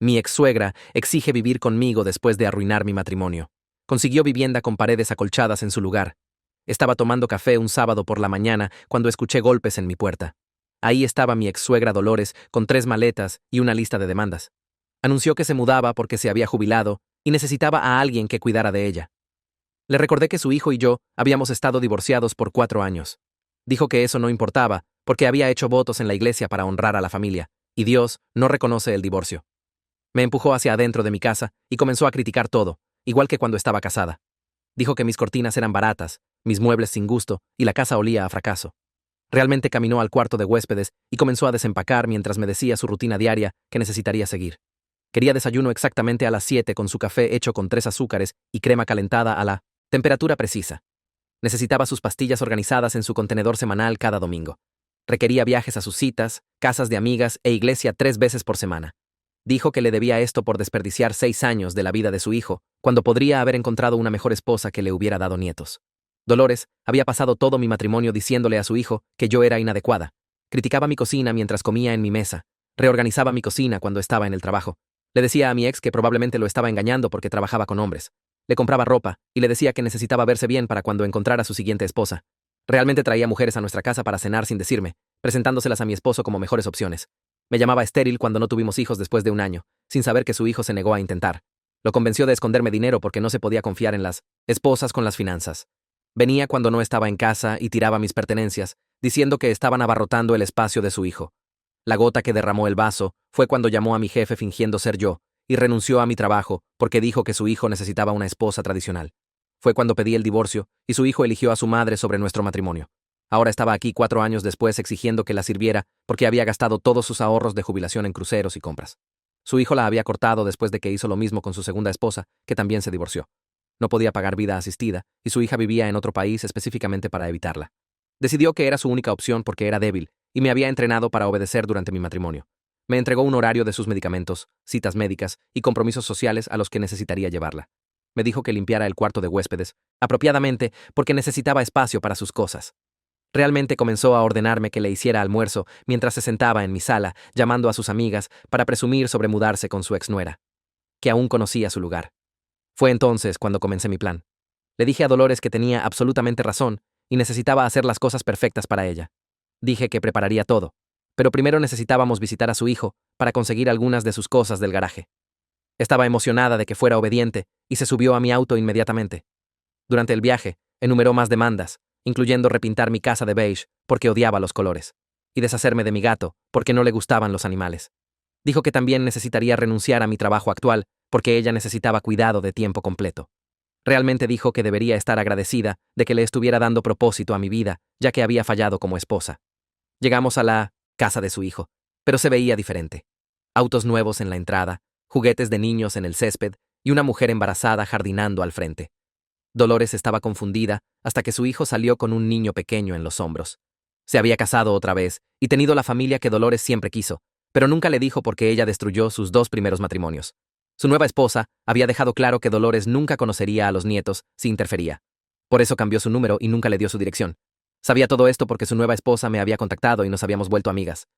Mi ex-suegra exige vivir conmigo después de arruinar mi matrimonio. Consiguió vivienda con paredes acolchadas en su lugar. Estaba tomando café un sábado por la mañana cuando escuché golpes en mi puerta. Ahí estaba mi ex-suegra Dolores con 3 maletas y una lista de demandas. Anunció que se mudaba porque se había jubilado y necesitaba a alguien que cuidara de ella. Le recordé que su hijo y yo habíamos estado divorciados por 4 años. Dijo que eso no importaba porque había hecho votos en la iglesia para honrar a la familia, y Dios no reconoce el divorcio. Me empujó hacia adentro de mi casa y comenzó a criticar todo, igual que cuando estaba casada. Dijo que mis cortinas eran baratas, mis muebles sin gusto y la casa olía a fracaso. Realmente caminó al cuarto de huéspedes y comenzó a desempacar mientras me decía su rutina diaria que necesitaría seguir. Quería desayuno exactamente a las 7 con su café hecho con 3 azúcares y crema calentada a la temperatura precisa. Necesitaba sus pastillas organizadas en su contenedor semanal cada domingo. Requería viajes a sus citas, casas de amigas e iglesia 3 veces por semana. Dijo que le debía esto por desperdiciar 6 años de la vida de su hijo, cuando podría haber encontrado una mejor esposa que le hubiera dado nietos. Dolores había pasado todo mi matrimonio diciéndole a su hijo que yo era inadecuada. Criticaba mi cocina mientras comía en mi mesa. Reorganizaba mi cocina cuando estaba en el trabajo. Le decía a mi ex que probablemente lo estaba engañando porque trabajaba con hombres. Le compraba ropa y le decía que necesitaba verse bien para cuando encontrara a su siguiente esposa. Realmente traía mujeres a nuestra casa para cenar sin decirme, presentándoselas a mi esposo como mejores opciones. Me llamaba estéril cuando no tuvimos hijos después de 1 año, sin saber que su hijo se negó a intentar. Lo convenció de esconderme dinero porque no se podía confiar en las esposas con las finanzas. Venía cuando no estaba en casa y tiraba mis pertenencias, diciendo que estaban abarrotando el espacio de su hijo. La gota que derramó el vaso fue cuando llamó a mi jefe fingiendo ser yo, y renunció a mi trabajo porque dijo que su hijo necesitaba una esposa tradicional. Fue cuando pedí el divorcio y su hijo eligió a su madre sobre nuestro matrimonio. Ahora estaba aquí 4 años después exigiendo que la sirviera porque había gastado todos sus ahorros de jubilación en cruceros y compras. Su hijo la había cortado después de que hizo lo mismo con su segunda esposa, que también se divorció. No podía pagar vida asistida y su hija vivía en otro país específicamente para evitarla. Decidió que era su única opción porque era débil y me había entrenado para obedecer durante mi matrimonio. Me entregó un horario de sus medicamentos, citas médicas y compromisos sociales a los que necesitaría llevarla. Me dijo que limpiara el cuarto de huéspedes, apropiadamente porque necesitaba espacio para sus cosas. Realmente comenzó a ordenarme que le hiciera almuerzo mientras se sentaba en mi sala, llamando a sus amigas para presumir sobre mudarse con su exnuera, que aún conocía su lugar. Fue entonces cuando comencé mi plan. Le dije a Dolores que tenía absolutamente razón y necesitaba hacer las cosas perfectas para ella. Dije que prepararía todo, pero primero necesitábamos visitar a su hijo para conseguir algunas de sus cosas del garaje. Estaba emocionada de que fuera obediente y se subió a mi auto inmediatamente. Durante el viaje, enumeró más demandas, incluyendo repintar mi casa de beige porque odiaba los colores, y deshacerme de mi gato porque no le gustaban los animales. Dijo que también necesitaría renunciar a mi trabajo actual porque ella necesitaba cuidado de tiempo completo. Realmente dijo que debería estar agradecida de que le estuviera dando propósito a mi vida, ya que había fallado como esposa. Llegamos a la casa de su hijo, pero se veía diferente. Autos nuevos en la entrada, juguetes de niños en el césped y una mujer embarazada jardinando al frente. Dolores estaba confundida hasta que su hijo salió con un niño pequeño en los hombros. Se había casado otra vez y tenido la familia que Dolores siempre quiso, pero nunca le dijo por qué ella destruyó sus 2 primeros matrimonios. Su nueva esposa había dejado claro que Dolores nunca conocería a los nietos si interfería. Por eso cambió su número y nunca le dio su dirección. Sabía todo esto porque su nueva esposa me había contactado y nos habíamos vuelto amigas.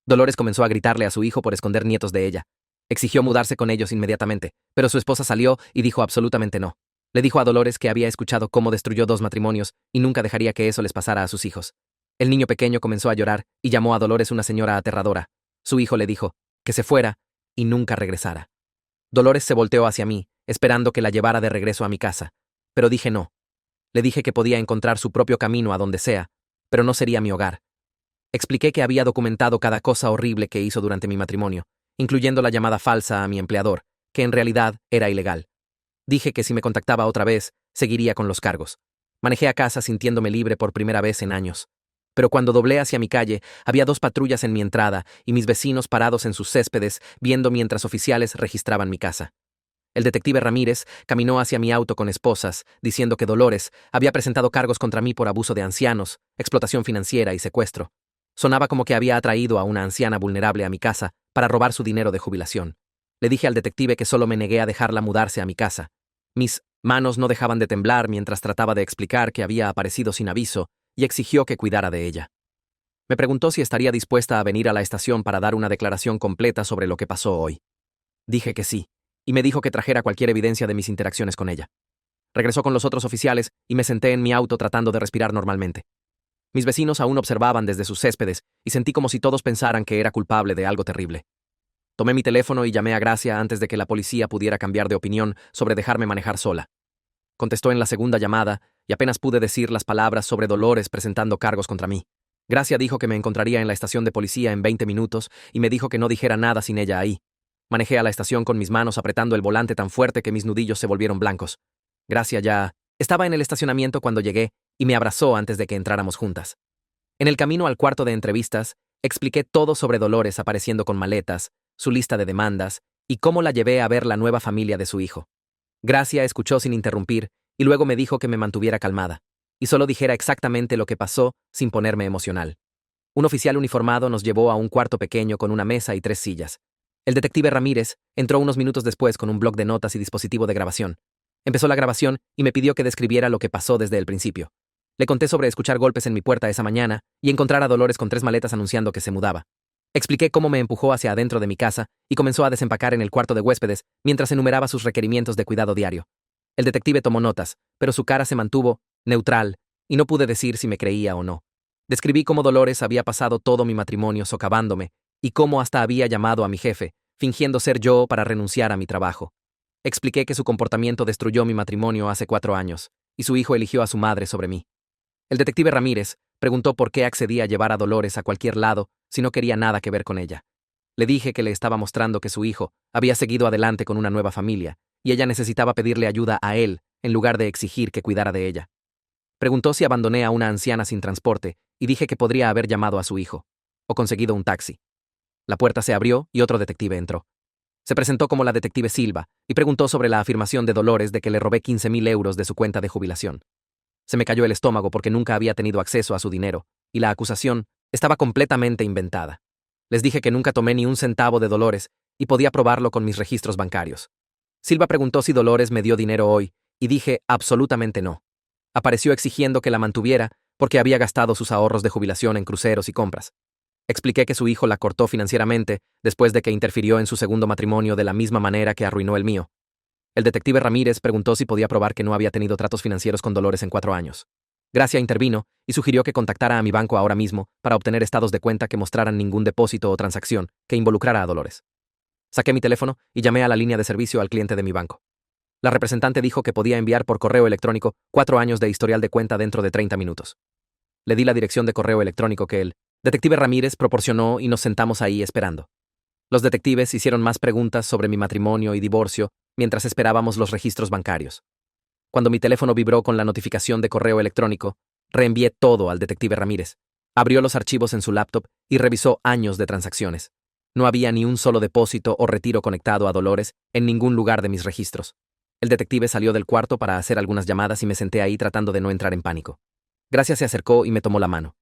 Dolores comenzó a gritarle a su hijo por esconder nietos de ella. Exigió mudarse con ellos inmediatamente, pero su esposa salió y dijo absolutamente no. Le dijo a Dolores que había escuchado cómo destruyó 2 matrimonios y nunca dejaría que eso les pasara a sus hijos. El niño pequeño comenzó a llorar y llamó a Dolores una señora aterradora. Su hijo le dijo que se fuera y nunca regresara. Dolores se volteó hacia mí, esperando que la llevara de regreso a mi casa, pero dije no. Le dije que podía encontrar su propio camino a donde sea, pero no sería mi hogar. Expliqué que había documentado cada cosa horrible que hizo durante mi matrimonio, incluyendo la llamada falsa a mi empleador, que en realidad era ilegal. Dije que si me contactaba otra vez, seguiría con los cargos. Manejé a casa sintiéndome libre por primera vez en años. Pero cuando doblé hacia mi calle, había 2 patrullas en mi entrada y mis vecinos parados en sus céspedes, viendo mientras oficiales registraban mi casa. El detective Ramírez caminó hacia mi auto con esposas, diciendo que Dolores había presentado cargos contra mí por abuso de ancianos, explotación financiera y secuestro. Sonaba como que había atraído a una anciana vulnerable a mi casa para robar su dinero de jubilación. Le dije al detective que solo me negué a dejarla mudarse a mi casa. Mis manos no dejaban de temblar mientras trataba de explicar que había aparecido sin aviso y exigió que cuidara de ella. Me preguntó si estaría dispuesta a venir a la estación para dar una declaración completa sobre lo que pasó hoy. Dije que sí, y me dijo que trajera cualquier evidencia de mis interacciones con ella. Regresó con los otros oficiales y me senté en mi auto tratando de respirar normalmente. Mis vecinos aún observaban desde sus céspedes y sentí como si todos pensaran que era culpable de algo terrible. Tomé mi teléfono y llamé a Gracia antes de que la policía pudiera cambiar de opinión sobre dejarme manejar sola. Contestó en la segunda llamada y apenas pude decir las palabras sobre Dolores presentando cargos contra mí. Gracia dijo que me encontraría en la estación de policía en 20 minutos y me dijo que no dijera nada sin ella ahí. Manejé a la estación con mis manos apretando el volante tan fuerte que mis nudillos se volvieron blancos. Gracia ya estaba en el estacionamiento cuando llegué y me abrazó antes de que entráramos juntas. En el camino al cuarto de entrevistas, expliqué todo sobre Dolores apareciendo con maletas, su lista de demandas y cómo la llevé a ver la nueva familia de su hijo. Gracia escuchó sin interrumpir y luego me dijo que me mantuviera calmada y solo dijera exactamente lo que pasó sin ponerme emocional. Un oficial uniformado nos llevó a un cuarto pequeño con una mesa y 3 sillas. El detective Ramírez entró unos minutos después con un bloc de notas y dispositivo de grabación. Empezó la grabación y me pidió que describiera lo que pasó desde el principio. Le conté sobre escuchar golpes en mi puerta esa mañana y encontrar a Dolores con 3 maletas anunciando que se mudaba. Expliqué cómo me empujó hacia adentro de mi casa y comenzó a desempacar en el cuarto de huéspedes mientras enumeraba sus requerimientos de cuidado diario. El detective tomó notas, pero su cara se mantuvo neutral y no pude decir si me creía o no. Describí cómo Dolores había pasado todo mi matrimonio socavándome y cómo hasta había llamado a mi jefe, fingiendo ser yo para renunciar a mi trabajo. Expliqué que su comportamiento destruyó mi matrimonio hace 4 años y su hijo eligió a su madre sobre mí. El detective Ramírez preguntó por qué accedía a llevar a Dolores a cualquier lado si no quería nada que ver con ella. Le dije que le estaba mostrando que su hijo había seguido adelante con una nueva familia y ella necesitaba pedirle ayuda a él en lugar de exigir que cuidara de ella. Preguntó si abandoné a una anciana sin transporte y dije que podría haber llamado a su hijo o conseguido un taxi. La puerta se abrió y otro detective entró. Se presentó como la detective Silva y preguntó sobre la afirmación de Dolores de que le robé 15.000 euros de su cuenta de jubilación. Se me cayó el estómago porque nunca había tenido acceso a su dinero, y la acusación estaba completamente inventada. Les dije que nunca tomé ni un centavo de Dolores y podía probarlo con mis registros bancarios. Silva preguntó si Dolores me dio dinero hoy, y dije absolutamente no. Apareció exigiendo que la mantuviera porque había gastado sus ahorros de jubilación en cruceros y compras. Expliqué que su hijo la cortó financieramente después de que interfirió en su segundo matrimonio de la misma manera que arruinó el mío. El detective Ramírez preguntó si podía probar que no había tenido tratos financieros con Dolores en 4 años. Gracia intervino y sugirió que contactara a mi banco ahora mismo para obtener estados de cuenta que mostraran ningún depósito o transacción que involucrara a Dolores. Saqué mi teléfono y llamé a la línea de servicio al cliente de mi banco. La representante dijo que podía enviar por correo electrónico 4 años de historial de cuenta dentro de 30 minutos. Le di la dirección de correo electrónico que el detective Ramírez proporcionó y nos sentamos ahí esperando. Los detectives hicieron más preguntas sobre mi matrimonio y divorcio mientras esperábamos los registros bancarios. Cuando mi teléfono vibró con la notificación de correo electrónico, reenvié todo al detective Ramírez. Abrió los archivos en su laptop y revisó años de transacciones. No había ni un solo depósito o retiro conectado a Dolores en ningún lugar de mis registros. El detective salió del cuarto para hacer algunas llamadas y me senté ahí tratando de no entrar en pánico. Gracia se acercó y me tomó la mano.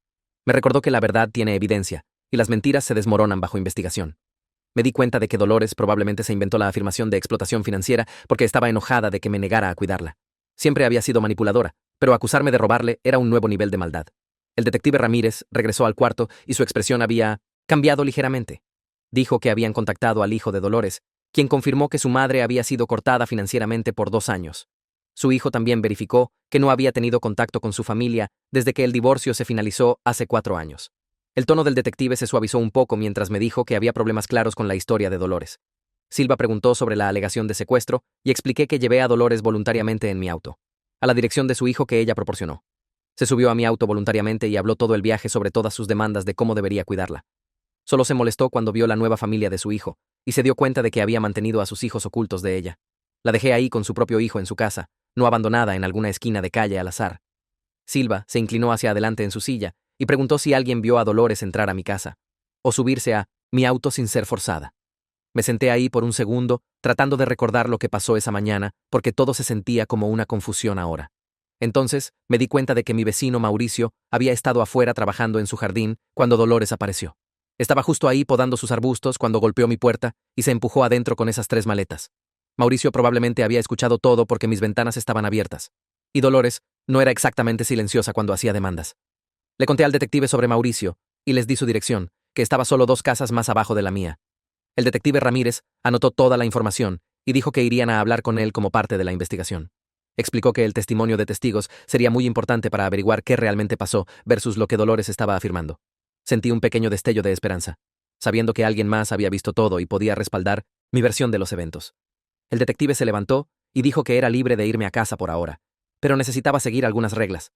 Me recordó que la verdad tiene evidencia, y las mentiras se desmoronan bajo investigación. Me di cuenta de que Dolores probablemente se inventó la afirmación de explotación financiera porque estaba enojada de que me negara a cuidarla. Siempre había sido manipuladora, pero acusarme de robarle era un nuevo nivel de maldad. El detective Ramírez regresó al cuarto y su expresión había cambiado ligeramente. Dijo que habían contactado al hijo de Dolores, quien confirmó que su madre había sido cortada financieramente por 2 años. Su hijo también verificó que no había tenido contacto con su familia desde que el divorcio se finalizó hace 4 años. El tono del detective se suavizó un poco mientras me dijo que había problemas claros con la historia de Dolores. Silva preguntó sobre la alegación de secuestro y expliqué que llevé a Dolores voluntariamente en mi auto, a la dirección de su hijo que ella proporcionó. Se subió a mi auto voluntariamente y habló todo el viaje sobre todas sus demandas de cómo debería cuidarla. Solo se molestó cuando vio la nueva familia de su hijo y se dio cuenta de que había mantenido a sus hijos ocultos de ella. La dejé ahí con su propio hijo en su casa, no abandonada en alguna esquina de calle al azar. Silva se inclinó hacia adelante en su silla y preguntó si alguien vio a Dolores entrar a mi casa o subirse a mi auto sin ser forzada. Me senté ahí por un segundo, tratando de recordar lo que pasó esa mañana, porque todo se sentía como una confusión ahora. Entonces, me di cuenta de que mi vecino Mauricio había estado afuera trabajando en su jardín cuando Dolores apareció. Estaba justo ahí podando sus arbustos cuando golpeó mi puerta y se empujó adentro con esas 3 maletas. Mauricio probablemente había escuchado todo porque mis ventanas estaban abiertas. Y Dolores no era exactamente silenciosa cuando hacía demandas. Le conté al detective sobre Mauricio y les di su dirección, que estaba solo 2 casas más abajo de la mía. El detective Ramírez anotó toda la información y dijo que irían a hablar con él como parte de la investigación. Explicó que el testimonio de testigos sería muy importante para averiguar qué realmente pasó versus lo que Dolores estaba afirmando. Sentí un pequeño destello de esperanza, sabiendo que alguien más había visto todo y podía respaldar mi versión de los eventos. El detective se levantó y dijo que era libre de irme a casa por ahora, pero necesitaba seguir algunas reglas.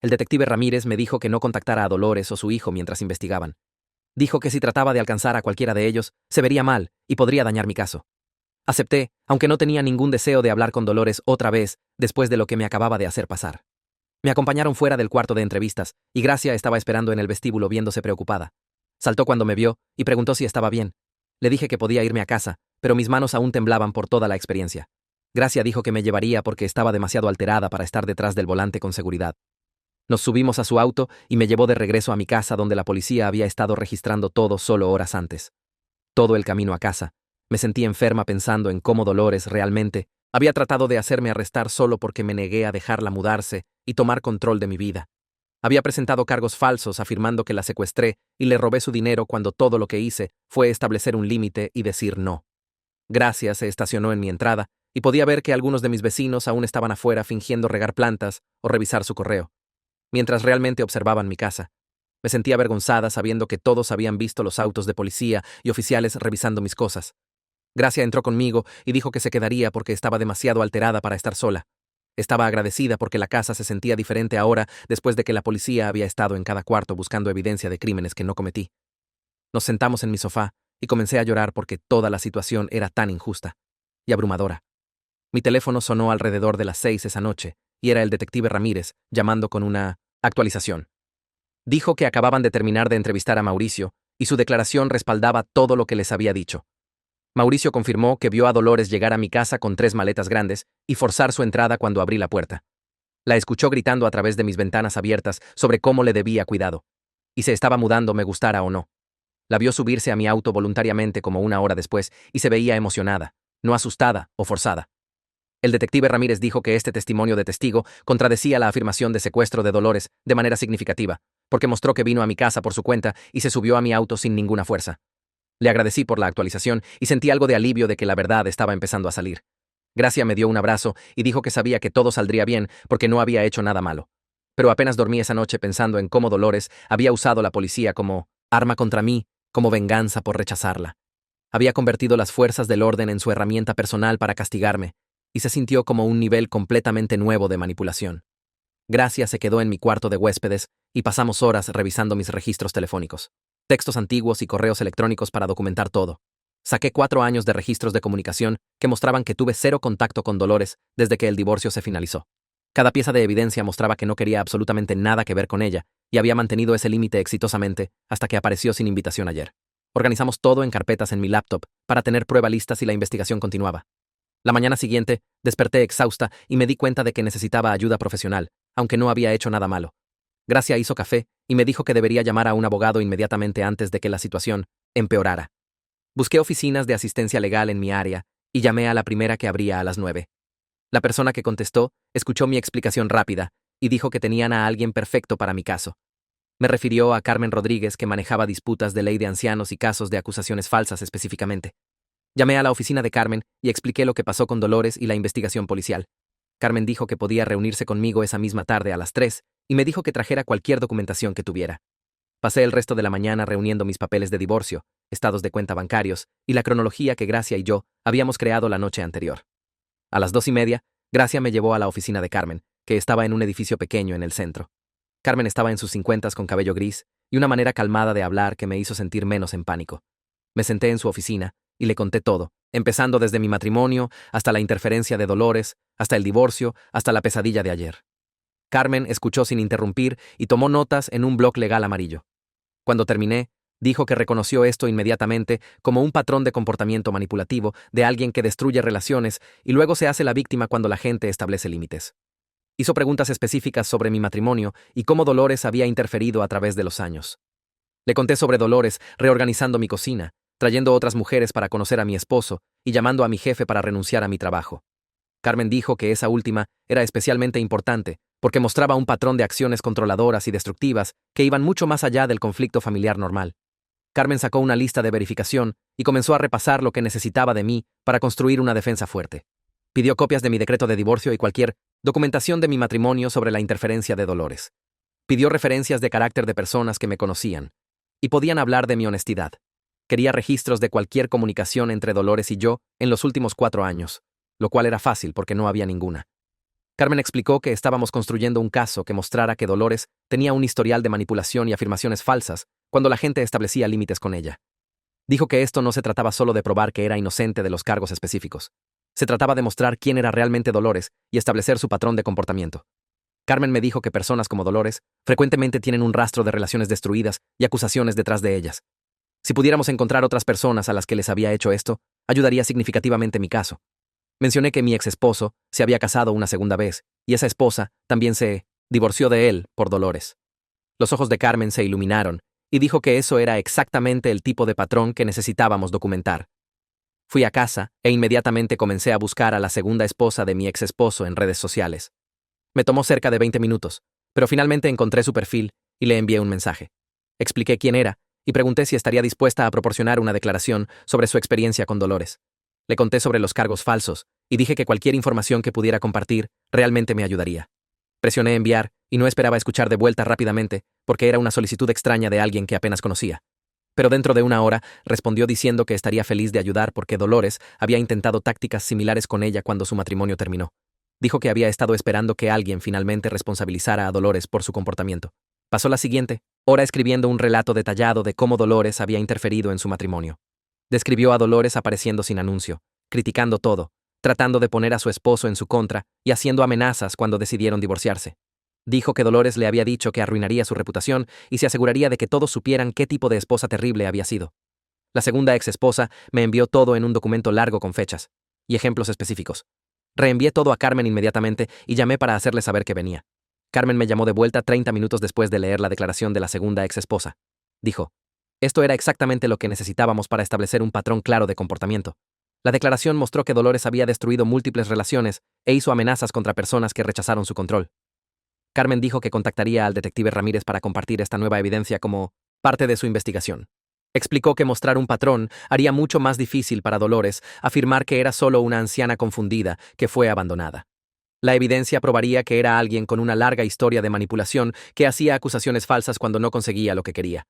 El detective Ramírez me dijo que no contactara a Dolores o su hijo mientras investigaban. Dijo que si trataba de alcanzar a cualquiera de ellos, se vería mal y podría dañar mi caso. Acepté, aunque no tenía ningún deseo de hablar con Dolores otra vez después de lo que me acababa de hacer pasar. Me acompañaron fuera del cuarto de entrevistas, y Gracia estaba esperando en el vestíbulo viéndose preocupada. Saltó cuando me vio y preguntó si estaba bien. Le dije que podía irme a casa, pero mis manos aún temblaban por toda la experiencia. Gracia dijo que me llevaría porque estaba demasiado alterada para estar detrás del volante con seguridad. Nos subimos a su auto y me llevó de regreso a mi casa donde la policía había estado registrando todo solo horas antes. Todo el camino a casa, me sentí enferma pensando en cómo Dolores realmente había tratado de hacerme arrestar solo porque me negué a dejarla mudarse y tomar control de mi vida. Había presentado cargos falsos afirmando que la secuestré y le robé su dinero cuando todo lo que hice fue establecer un límite y decir no. Gracia se estacionó en mi entrada y podía ver que algunos de mis vecinos aún estaban afuera fingiendo regar plantas o revisar su correo, mientras realmente observaban mi casa. Me sentía avergonzada sabiendo que todos habían visto los autos de policía y oficiales revisando mis cosas. Gracia entró conmigo y dijo que se quedaría porque estaba demasiado alterada para estar sola. Estaba agradecida porque la casa se sentía diferente ahora después de que la policía había estado en cada cuarto buscando evidencia de crímenes que no cometí. Nos sentamos en mi sofá y comencé a llorar porque toda la situación era tan injusta y abrumadora. Mi teléfono sonó alrededor de las 6 esa noche y era el detective Ramírez llamando con una actualización. Dijo que acababan de terminar de entrevistar a Mauricio y su declaración respaldaba todo lo que les había dicho. Mauricio confirmó que vio a Dolores llegar a mi casa con 3 maletas grandes y forzar su entrada cuando abrí la puerta. La escuchó gritando a través de mis ventanas abiertas sobre cómo le debía cuidado, y se estaba mudando me gustara o no. La vio subirse a mi auto voluntariamente como 1 hora después y se veía emocionada, no asustada o forzada. El detective Ramírez dijo que este testimonio de testigo contradecía la afirmación de secuestro de Dolores de manera significativa, porque mostró que vino a mi casa por su cuenta y se subió a mi auto sin ninguna fuerza. Le agradecí por la actualización y sentí algo de alivio de que la verdad estaba empezando a salir. Gracia me dio un abrazo y dijo que sabía que todo saldría bien porque no había hecho nada malo. Pero apenas dormí esa noche pensando en cómo Dolores había usado la policía como arma contra mí, como venganza por rechazarla. Había convertido las fuerzas del orden en su herramienta personal para castigarme, y se sintió como un nivel completamente nuevo de manipulación. Gracia se quedó en mi cuarto de huéspedes y pasamos horas revisando mis registros telefónicos, textos antiguos y correos electrónicos para documentar todo. Saqué 4 años de registros de comunicación que mostraban que tuve 0 contacto con Dolores desde que el divorcio se finalizó. Cada pieza de evidencia mostraba que no quería absolutamente nada que ver con ella y había mantenido ese límite exitosamente hasta que apareció sin invitación ayer. Organizamos todo en carpetas en mi laptop para tener prueba lista si la investigación continuaba. La mañana siguiente, desperté exhausta y me di cuenta de que necesitaba ayuda profesional, aunque no había hecho nada malo. Gracia hizo café y me dijo que debería llamar a un abogado inmediatamente antes de que la situación empeorara. Busqué oficinas de asistencia legal en mi área y llamé a la primera que abría a las 9. La persona que contestó escuchó mi explicación rápida y dijo que tenían a alguien perfecto para mi caso. Me refirió a Carmen Rodríguez, que manejaba disputas de ley de ancianos y casos de acusaciones falsas específicamente. Llamé a la oficina de Carmen y expliqué lo que pasó con Dolores y la investigación policial. Carmen dijo que podía reunirse conmigo esa misma tarde a las 3 y me dijo que trajera cualquier documentación que tuviera. Pasé el resto de la mañana reuniendo mis papeles de divorcio, estados de cuenta bancarios y la cronología que Gracia y yo habíamos creado la noche anterior. A las 2:30, Gracia me llevó a la oficina de Carmen, que estaba en un edificio pequeño en el centro. Carmen estaba en sus 50 con cabello gris y una manera calmada de hablar que me hizo sentir menos en pánico. Me senté en su oficina y le conté todo, empezando desde mi matrimonio hasta la interferencia de Dolores, hasta el divorcio, hasta la pesadilla de ayer. Carmen escuchó sin interrumpir y tomó notas en un bloc legal amarillo. Cuando terminé, dijo que reconoció esto inmediatamente como un patrón de comportamiento manipulativo de alguien que destruye relaciones y luego se hace la víctima cuando la gente establece límites. Hizo preguntas específicas sobre mi matrimonio y cómo Dolores había interferido a través de los años. Le conté sobre Dolores reorganizando mi cocina, trayendo otras mujeres para conocer a mi esposo y llamando a mi jefe para renunciar a mi trabajo. Carmen dijo que esa última era especialmente importante porque mostraba un patrón de acciones controladoras y destructivas que iban mucho más allá del conflicto familiar normal. Carmen sacó una lista de verificación y comenzó a repasar lo que necesitaba de mí para construir una defensa fuerte. Pidió copias de mi decreto de divorcio y cualquier documentación de mi matrimonio sobre la interferencia de Dolores. Pidió referencias de carácter de personas que me conocían y podían hablar de mi honestidad. Quería registros de cualquier comunicación entre Dolores y yo en los últimos 4 años, lo cual era fácil porque no había ninguna. Carmen explicó que estábamos construyendo un caso que mostrara que Dolores tenía un historial de manipulación y afirmaciones falsas cuando la gente establecía límites con ella. Dijo que esto no se trataba solo de probar que era inocente de los cargos específicos. Se trataba de mostrar quién era realmente Dolores y establecer su patrón de comportamiento. Carmen me dijo que personas como Dolores frecuentemente tienen un rastro de relaciones destruidas y acusaciones detrás de ellas. Si pudiéramos encontrar otras personas a las que les había hecho esto, ayudaría significativamente mi caso. Mencioné que mi ex esposo se había casado una segunda vez, y esa esposa también se divorció de él por Dolores. Los ojos de Carmen se iluminaron, y dijo que eso era exactamente el tipo de patrón que necesitábamos documentar. Fui a casa, e inmediatamente comencé a buscar a la segunda esposa de mi ex esposo en redes sociales. Me tomó cerca de 20 minutos, pero finalmente encontré su perfil y le envié un mensaje. Expliqué quién era, y pregunté si estaría dispuesta a proporcionar una declaración sobre su experiencia con Dolores. Le conté sobre los cargos falsos, y dije que cualquier información que pudiera compartir realmente me ayudaría. Presioné enviar, y no esperaba escuchar de vuelta rápidamente, porque era una solicitud extraña de alguien que apenas conocía. Pero dentro de 1 hora, respondió diciendo que estaría feliz de ayudar porque Dolores había intentado tácticas similares con ella cuando su matrimonio terminó. Dijo que había estado esperando que alguien finalmente responsabilizara a Dolores por su comportamiento. Pasó la siguiente hora escribiendo un relato detallado de cómo Dolores había interferido en su matrimonio. Describió a Dolores apareciendo sin anuncio, criticando todo, tratando de poner a su esposo en su contra y haciendo amenazas cuando decidieron divorciarse. Dijo que Dolores le había dicho que arruinaría su reputación y se aseguraría de que todos supieran qué tipo de esposa terrible había sido. La segunda ex esposa me envió todo en un documento largo con fechas y ejemplos específicos. Reenvié todo a Carmen inmediatamente y llamé para hacerle saber que venía. Carmen me llamó de vuelta 30 minutos después de leer la declaración de la segunda ex esposa. Dijo: esto era exactamente lo que necesitábamos para establecer un patrón claro de comportamiento. La declaración mostró que Dolores había destruido múltiples relaciones e hizo amenazas contra personas que rechazaron su control. Carmen dijo que contactaría al detective Ramírez para compartir esta nueva evidencia como parte de su investigación. Explicó que mostrar un patrón haría mucho más difícil para Dolores afirmar que era solo una anciana confundida que fue abandonada. La evidencia probaría que era alguien con una larga historia de manipulación que hacía acusaciones falsas cuando no conseguía lo que quería.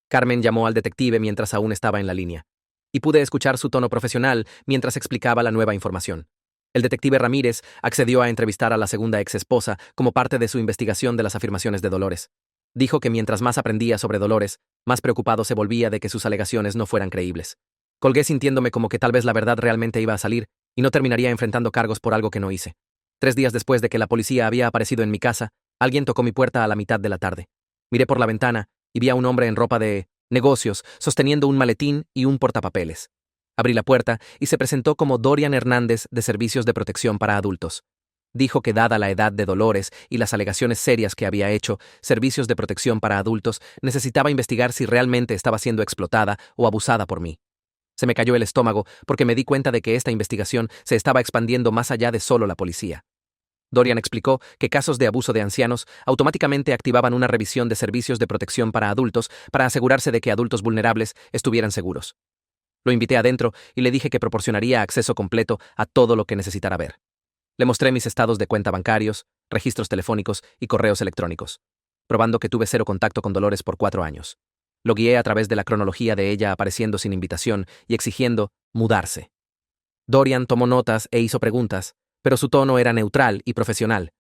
Carmen llamó al detective mientras aún estaba en la línea, y pude escuchar su tono profesional mientras explicaba la nueva información. El detective Ramírez accedió a entrevistar a la segunda ex esposa como parte de su investigación de las afirmaciones de Dolores. Dijo que mientras más aprendía sobre Dolores, más preocupado se volvía de que sus alegaciones no fueran creíbles. Colgué sintiéndome como que tal vez la verdad realmente iba a salir y no terminaría enfrentando cargos por algo que no hice. 3 días después de que la policía había aparecido en mi casa, alguien tocó mi puerta a la mitad de la tarde. Miré por la ventana y vi a un hombre en ropa de negocios sosteniendo un maletín y un portapapeles. Abrí la puerta y se presentó como Dorian Hernández de Servicios de Protección para Adultos. Dijo que dada la edad de Dolores y las alegaciones serias que había hecho, Servicios de Protección para Adultos necesitaba investigar si realmente estaba siendo explotada o abusada por mí. Se me cayó el estómago porque me di cuenta de que esta investigación se estaba expandiendo más allá de solo la policía. Dorian explicó que casos de abuso de ancianos automáticamente activaban una revisión de servicios de protección para adultos para asegurarse de que adultos vulnerables estuvieran seguros. Lo invité adentro y le dije que proporcionaría acceso completo a todo lo que necesitara ver. Le mostré mis estados de cuenta bancarios, registros telefónicos y correos electrónicos, probando que tuve 0 contacto con Dolores por 4 años. Lo guié a través de la cronología de ella apareciendo sin invitación y exigiendo mudarse. Dorian tomó notas e hizo preguntas, pero su tono era neutral y profesional.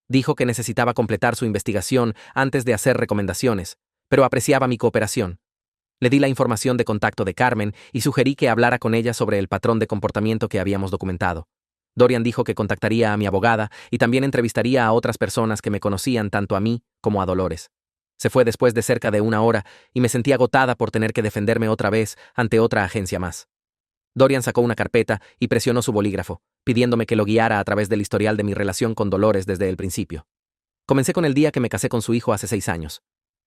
Dijo que necesitaba completar su investigación antes de hacer recomendaciones, pero apreciaba mi cooperación. Le di la información de contacto de Carmen y sugerí que hablara con ella sobre el patrón de comportamiento que habíamos documentado. Dorian dijo que contactaría a mi abogada y también entrevistaría a otras personas que me conocían tanto a mí como a Dolores. Se fue después de cerca de 1 hora y me sentí agotada por tener que defenderme otra vez ante otra agencia más. Dorian sacó una carpeta y presionó su bolígrafo, pidiéndome que lo guiara a través del historial de mi relación con Dolores desde el principio. Comencé con el día que me casé con su hijo hace 6 años,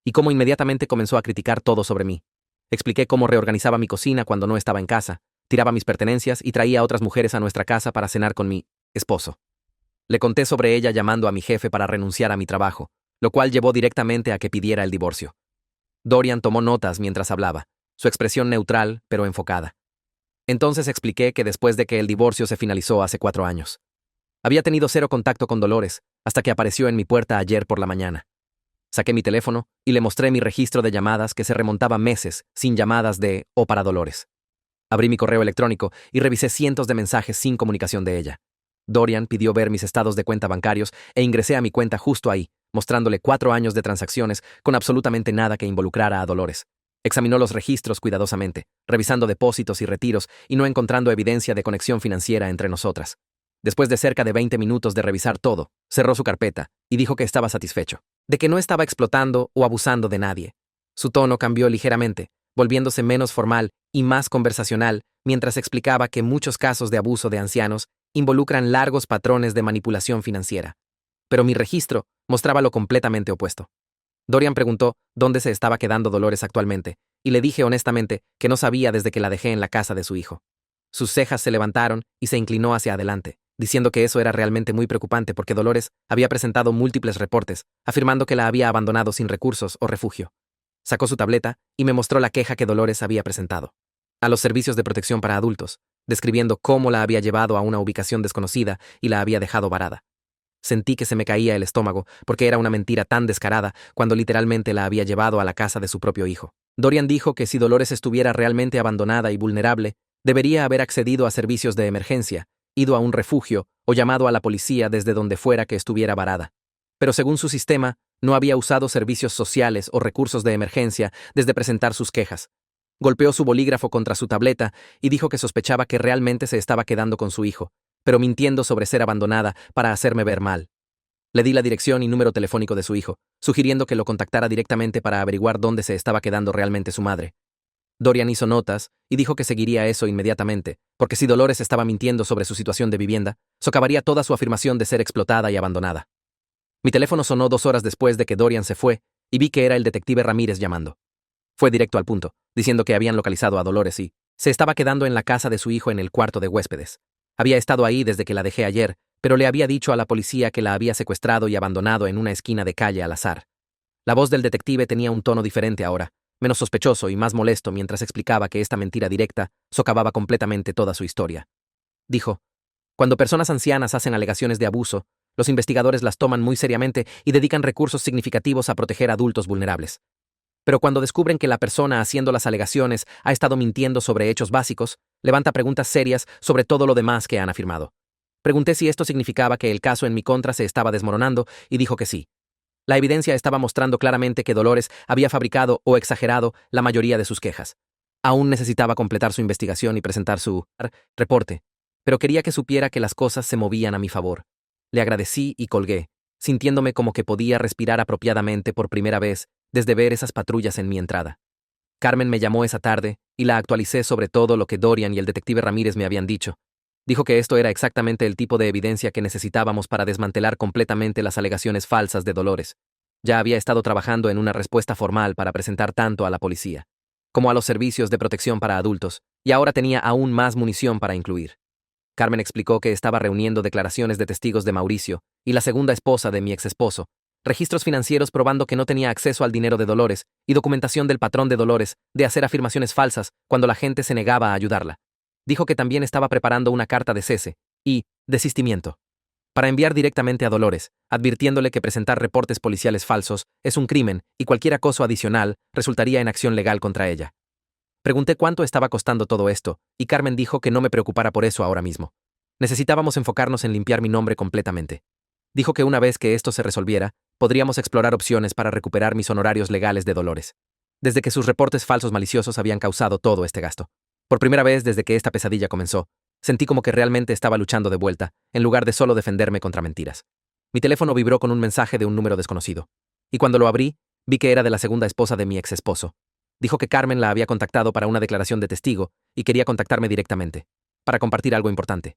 y cómo inmediatamente comenzó a criticar todo sobre mí. Expliqué cómo reorganizaba mi cocina cuando no estaba en casa, tiraba mis pertenencias y traía a otras mujeres a nuestra casa para cenar con mi esposo. Le conté sobre ella llamando a mi jefe para renunciar a mi trabajo, lo cual llevó directamente a que pidiera el divorcio. Dorian tomó notas mientras hablaba, su expresión neutral pero enfocada. Entonces expliqué que después de que el divorcio se finalizó hace 4 años, había tenido cero contacto con Dolores hasta que apareció en mi puerta ayer por la mañana. Saqué mi teléfono y le mostré mi registro de llamadas que se remontaba meses sin llamadas de o para Dolores. Abrí mi correo electrónico y revisé cientos de mensajes sin comunicación de ella. Dorian pidió ver mis estados de cuenta bancarios e ingresé a mi cuenta justo ahí, mostrándole 4 años de transacciones con absolutamente nada que involucrara a Dolores. Examinó los registros cuidadosamente, revisando depósitos y retiros y no encontrando evidencia de conexión financiera entre nosotras. Después de cerca de 20 minutos de revisar todo, cerró su carpeta y dijo que estaba satisfecho, de que no estaba explotando o abusando de nadie. Su tono cambió ligeramente, volviéndose menos formal y más conversacional, mientras explicaba que muchos casos de abuso de ancianos involucran largos patrones de manipulación financiera. Pero mi registro mostraba lo completamente opuesto. Dorian preguntó dónde se estaba quedando Dolores actualmente, y le dije honestamente que no sabía desde que la dejé en la casa de su hijo. Sus cejas se levantaron y se inclinó hacia adelante, diciendo que eso era realmente muy preocupante porque Dolores había presentado múltiples reportes, afirmando que la había abandonado sin recursos o refugio. Sacó su tableta y me mostró la queja que Dolores había presentado a los servicios de protección para adultos, describiendo cómo la había llevado a una ubicación desconocida y la había dejado varada. Sentí que se me caía el estómago porque era una mentira tan descarada cuando literalmente la había llevado a la casa de su propio hijo. Dorian dijo que si Dolores estuviera realmente abandonada y vulnerable, debería haber accedido a servicios de emergencia, ido a un refugio o llamado a la policía desde donde fuera que estuviera varada. Pero según su sistema, no había usado servicios sociales o recursos de emergencia desde presentar sus quejas. Golpeó su bolígrafo contra su tableta y dijo que sospechaba que realmente se estaba quedando con su hijo, pero mintiendo sobre ser abandonada para hacerme ver mal. Le di la dirección y número telefónico de su hijo, sugiriendo que lo contactara directamente para averiguar dónde se estaba quedando realmente su madre. Dorian hizo notas y dijo que seguiría eso inmediatamente, porque si Dolores estaba mintiendo sobre su situación de vivienda, socavaría toda su afirmación de ser explotada y abandonada. Mi teléfono sonó 2 horas después de que Dorian se fue y vi que era el detective Ramírez llamando. Fue directo al punto, diciendo que habían localizado a Dolores y se estaba quedando en la casa de su hijo en el cuarto de huéspedes. Había estado ahí desde que la dejé ayer, pero le había dicho a la policía que la había secuestrado y abandonado en una esquina de calle al azar. La voz del detective tenía un tono diferente ahora, menos sospechoso y más molesto mientras explicaba que esta mentira directa socavaba completamente toda su historia. Dijo: cuando personas ancianas hacen alegaciones de abuso, los investigadores las toman muy seriamente y dedican recursos significativos a proteger a adultos vulnerables. Pero cuando descubren que la persona haciendo las alegaciones ha estado mintiendo sobre hechos básicos, levanta preguntas serias sobre todo lo demás que han afirmado. Pregunté si esto significaba que el caso en mi contra se estaba desmoronando y dijo que sí. La evidencia estaba mostrando claramente que Dolores había fabricado o exagerado la mayoría de sus quejas. Aún necesitaba completar su investigación y presentar su reporte, pero quería que supiera que las cosas se movían a mi favor. Le agradecí y colgué, sintiéndome como que podía respirar apropiadamente por primera vez desde ver esas patrullas en mi entrada. Carmen me llamó esa tarde y la actualicé sobre todo lo que Dorian y el detective Ramírez me habían dicho. Dijo que esto era exactamente el tipo de evidencia que necesitábamos para desmantelar completamente las alegaciones falsas de Dolores. Ya había estado trabajando en una respuesta formal para presentar tanto a la policía como a los servicios de protección para adultos, y ahora tenía aún más munición para incluir. Carmen explicó que estaba reuniendo declaraciones de testigos de Mauricio y la segunda esposa de mi exesposo, registros financieros probando que no tenía acceso al dinero de Dolores y documentación del patrón de Dolores de hacer afirmaciones falsas cuando la gente se negaba a ayudarla. Dijo que también estaba preparando una carta de cese y desistimiento para enviar directamente a Dolores, advirtiéndole que presentar reportes policiales falsos es un crimen y cualquier acoso adicional resultaría en acción legal contra ella. Pregunté cuánto estaba costando todo esto, y Carmen dijo que no me preocupara por eso ahora mismo. Necesitábamos enfocarnos en limpiar mi nombre completamente. Dijo que una vez que esto se resolviera, podríamos explorar opciones para recuperar mis honorarios legales de Dolores, desde que sus reportes falsos maliciosos habían causado todo este gasto. Por primera vez desde que esta pesadilla comenzó, sentí como que realmente estaba luchando de vuelta, en lugar de solo defenderme contra mentiras. Mi teléfono vibró con un mensaje de un número desconocido, y cuando lo abrí, vi que era de la segunda esposa de mi ex esposo. Dijo que Carmen la había contactado para una declaración de testigo y quería contactarme directamente, para compartir algo importante.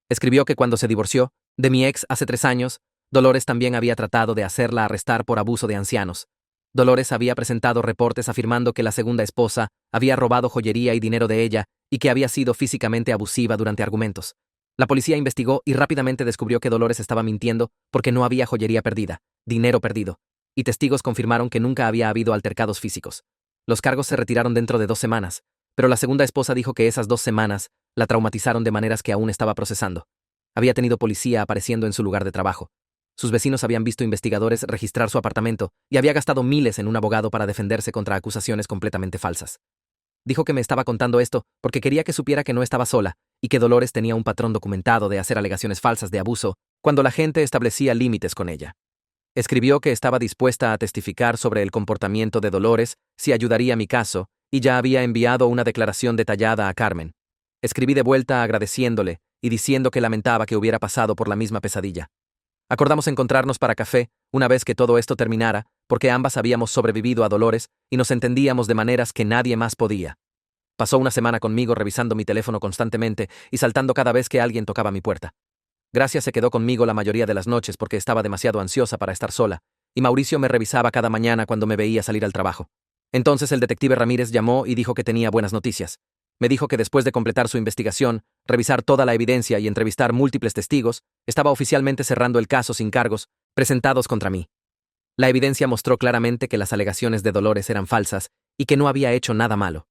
Escribió que cuando se divorció de mi ex hace 3 años, Dolores también había tratado de hacerla arrestar por abuso de ancianos. Dolores había presentado reportes afirmando que la segunda esposa había robado joyería y dinero de ella y que había sido físicamente abusiva durante argumentos. La policía investigó y rápidamente descubrió que Dolores estaba mintiendo porque no había joyería perdida, dinero perdido, y testigos confirmaron que nunca había habido altercados físicos. Los cargos se retiraron dentro de 2 semanas, Pero la segunda esposa dijo que esas 2 semanas la traumatizaron de maneras que aún estaba procesando. Había tenido policía apareciendo en su lugar de trabajo. Sus vecinos habían visto investigadores registrar su apartamento y había gastado miles en un abogado para defenderse contra acusaciones completamente falsas. Dijo que me estaba contando esto porque quería que supiera que no estaba sola y que Dolores tenía un patrón documentado de hacer alegaciones falsas de abuso cuando la gente establecía límites con ella. Escribió que estaba dispuesta a testificar sobre el comportamiento de Dolores si ayudaría mi caso y ya había enviado una declaración detallada a Carmen. Escribí de vuelta agradeciéndole y diciendo que lamentaba que hubiera pasado por la misma pesadilla. Acordamos encontrarnos para café una vez que todo esto terminara, porque ambas habíamos sobrevivido a Dolores y nos entendíamos de maneras que nadie más podía. Pasó una semana conmigo revisando mi teléfono constantemente y saltando cada vez que alguien tocaba mi puerta. Gracia se quedó conmigo la mayoría de las noches porque estaba demasiado ansiosa para estar sola, y Mauricio me revisaba cada mañana cuando me veía salir al trabajo. Entonces el detective Ramírez llamó y dijo que tenía buenas noticias. Me dijo que después de completar su investigación, revisar toda la evidencia y entrevistar múltiples testigos, estaba oficialmente cerrando el caso sin cargos presentados contra mí. La evidencia mostró claramente que las alegaciones de Dolores eran falsas y que no había hecho nada malo.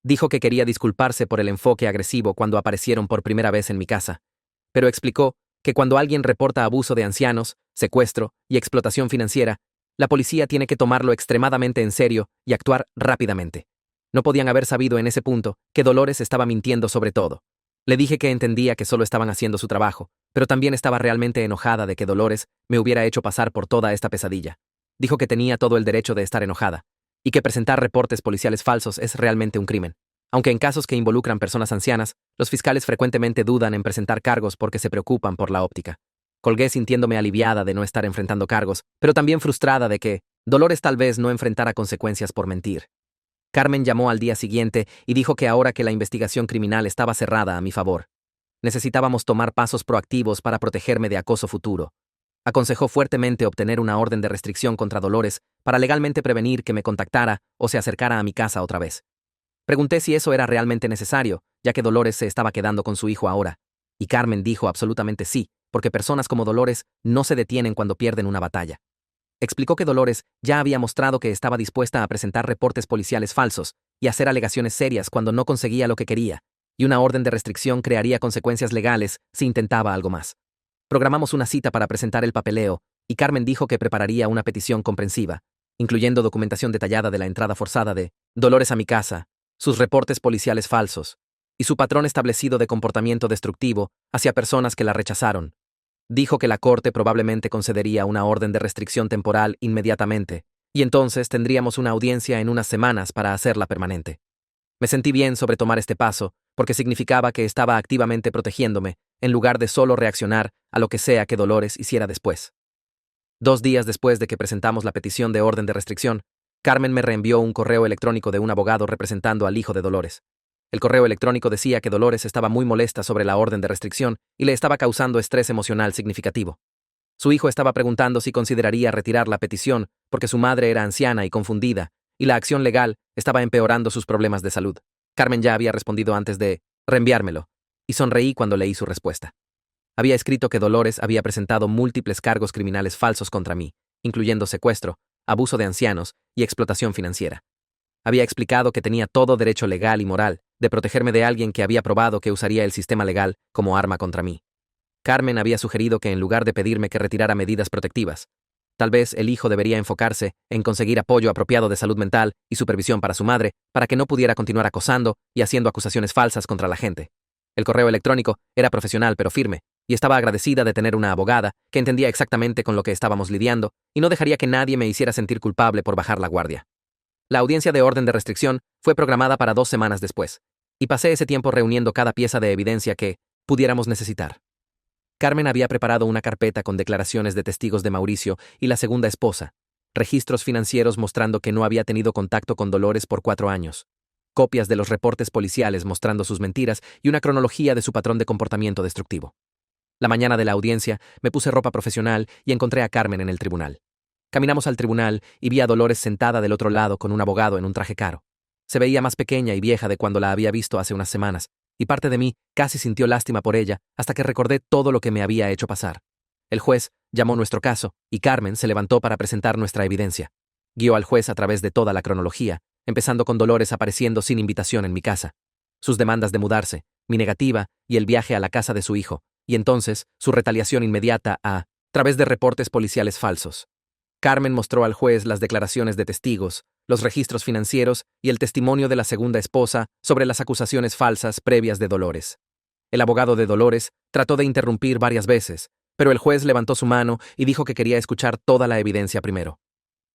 Dijo que quería disculparse por el enfoque agresivo cuando aparecieron por primera vez en mi casa, pero explicó que cuando alguien reporta abuso de ancianos, secuestro y explotación financiera, la policía tiene que tomarlo extremadamente en serio y actuar rápidamente. No podían haber sabido en ese punto que Dolores estaba mintiendo sobre todo. Le dije que entendía que solo estaban haciendo su trabajo, pero también estaba realmente enojada de que Dolores me hubiera hecho pasar por toda esta pesadilla. Dijo que tenía todo el derecho de estar enojada, y que presentar reportes policiales falsos es realmente un crimen. Aunque en casos que involucran personas ancianas, los fiscales frecuentemente dudan en presentar cargos porque se preocupan por la óptica. Colgué sintiéndome aliviada de no estar enfrentando cargos, pero también frustrada de que Dolores tal vez no enfrentara consecuencias por mentir. Carmen llamó al día siguiente y dijo que ahora que la investigación criminal estaba cerrada a mi favor, necesitábamos tomar pasos proactivos para protegerme de acoso futuro. Aconsejó fuertemente obtener una orden de restricción contra Dolores para legalmente prevenir que me contactara o se acercara a mi casa otra vez. Pregunté si eso era realmente necesario, ya que Dolores se estaba quedando con su hijo ahora, y Carmen dijo absolutamente sí, porque personas como Dolores no se detienen cuando pierden una batalla. Explicó que Dolores ya había mostrado que estaba dispuesta a presentar reportes policiales falsos y hacer alegaciones serias cuando no conseguía lo que quería, y una orden de restricción crearía consecuencias legales si intentaba algo más. Programamos una cita para presentar el papeleo, y Carmen dijo que prepararía una petición comprensiva, incluyendo documentación detallada de la entrada forzada de Dolores a mi casa, sus reportes policiales falsos, y su patrón establecido de comportamiento destructivo hacia personas que la rechazaron. Dijo que la corte probablemente concedería una orden de restricción temporal inmediatamente, y entonces tendríamos una audiencia en unas semanas para hacerla permanente. Me sentí bien sobre tomar este paso, porque significaba que estaba activamente protegiéndome, en lugar de solo reaccionar a lo que sea que Dolores hiciera después. 2 días después de que presentamos la petición de orden de restricción, Carmen me reenvió un correo electrónico de un abogado representando al hijo de Dolores. El correo electrónico decía que Dolores estaba muy molesta sobre la orden de restricción y le estaba causando estrés emocional significativo. Su hijo estaba preguntando si consideraría retirar la petición porque su madre era anciana y confundida, y la acción legal estaba empeorando sus problemas de salud. Carmen ya había respondido antes de reenviármelo, y sonreí cuando leí su respuesta. Había escrito que Dolores había presentado múltiples cargos criminales falsos contra mí, incluyendo secuestro, abuso de ancianos y explotación financiera. Había explicado que tenía todo derecho legal y moral de protegerme de alguien que había probado que usaría el sistema legal como arma contra mí. Carmen había sugerido que en lugar de pedirme que retirara medidas protectivas, tal vez el hijo debería enfocarse en conseguir apoyo apropiado de salud mental y supervisión para su madre, para que no pudiera continuar acosando y haciendo acusaciones falsas contra la gente. El correo electrónico era profesional pero firme, y estaba agradecida de tener una abogada que entendía exactamente con lo que estábamos lidiando y no dejaría que nadie me hiciera sentir culpable por bajar la guardia. La audiencia de orden de restricción fue programada para 2 semanas después, y pasé ese tiempo reuniendo cada pieza de evidencia que pudiéramos necesitar. Carmen había preparado una carpeta con declaraciones de testigos de Mauricio y la segunda esposa, registros financieros mostrando que no había tenido contacto con Dolores por 4 años, copias de los reportes policiales mostrando sus mentiras y una cronología de su patrón de comportamiento destructivo. La mañana de la audiencia me puse ropa profesional y encontré a Carmen en el tribunal. Caminamos al tribunal y vi a Dolores sentada del otro lado con un abogado en un traje caro. Se veía más pequeña y vieja de cuando la había visto hace unas semanas, y parte de mí casi sintió lástima por ella hasta que recordé todo lo que me había hecho pasar. El juez llamó nuestro caso, y Carmen se levantó para presentar nuestra evidencia. Guió al juez a través de toda la cronología, empezando con Dolores apareciendo sin invitación en mi casa, sus demandas de mudarse, mi negativa y el viaje a la casa de su hijo, y entonces su retaliación inmediata a través de reportes policiales falsos. Carmen mostró al juez las declaraciones de testigos, los registros financieros y el testimonio de la segunda esposa sobre las acusaciones falsas previas de Dolores. El abogado de Dolores trató de interrumpir varias veces, pero el juez levantó su mano y dijo que quería escuchar toda la evidencia primero.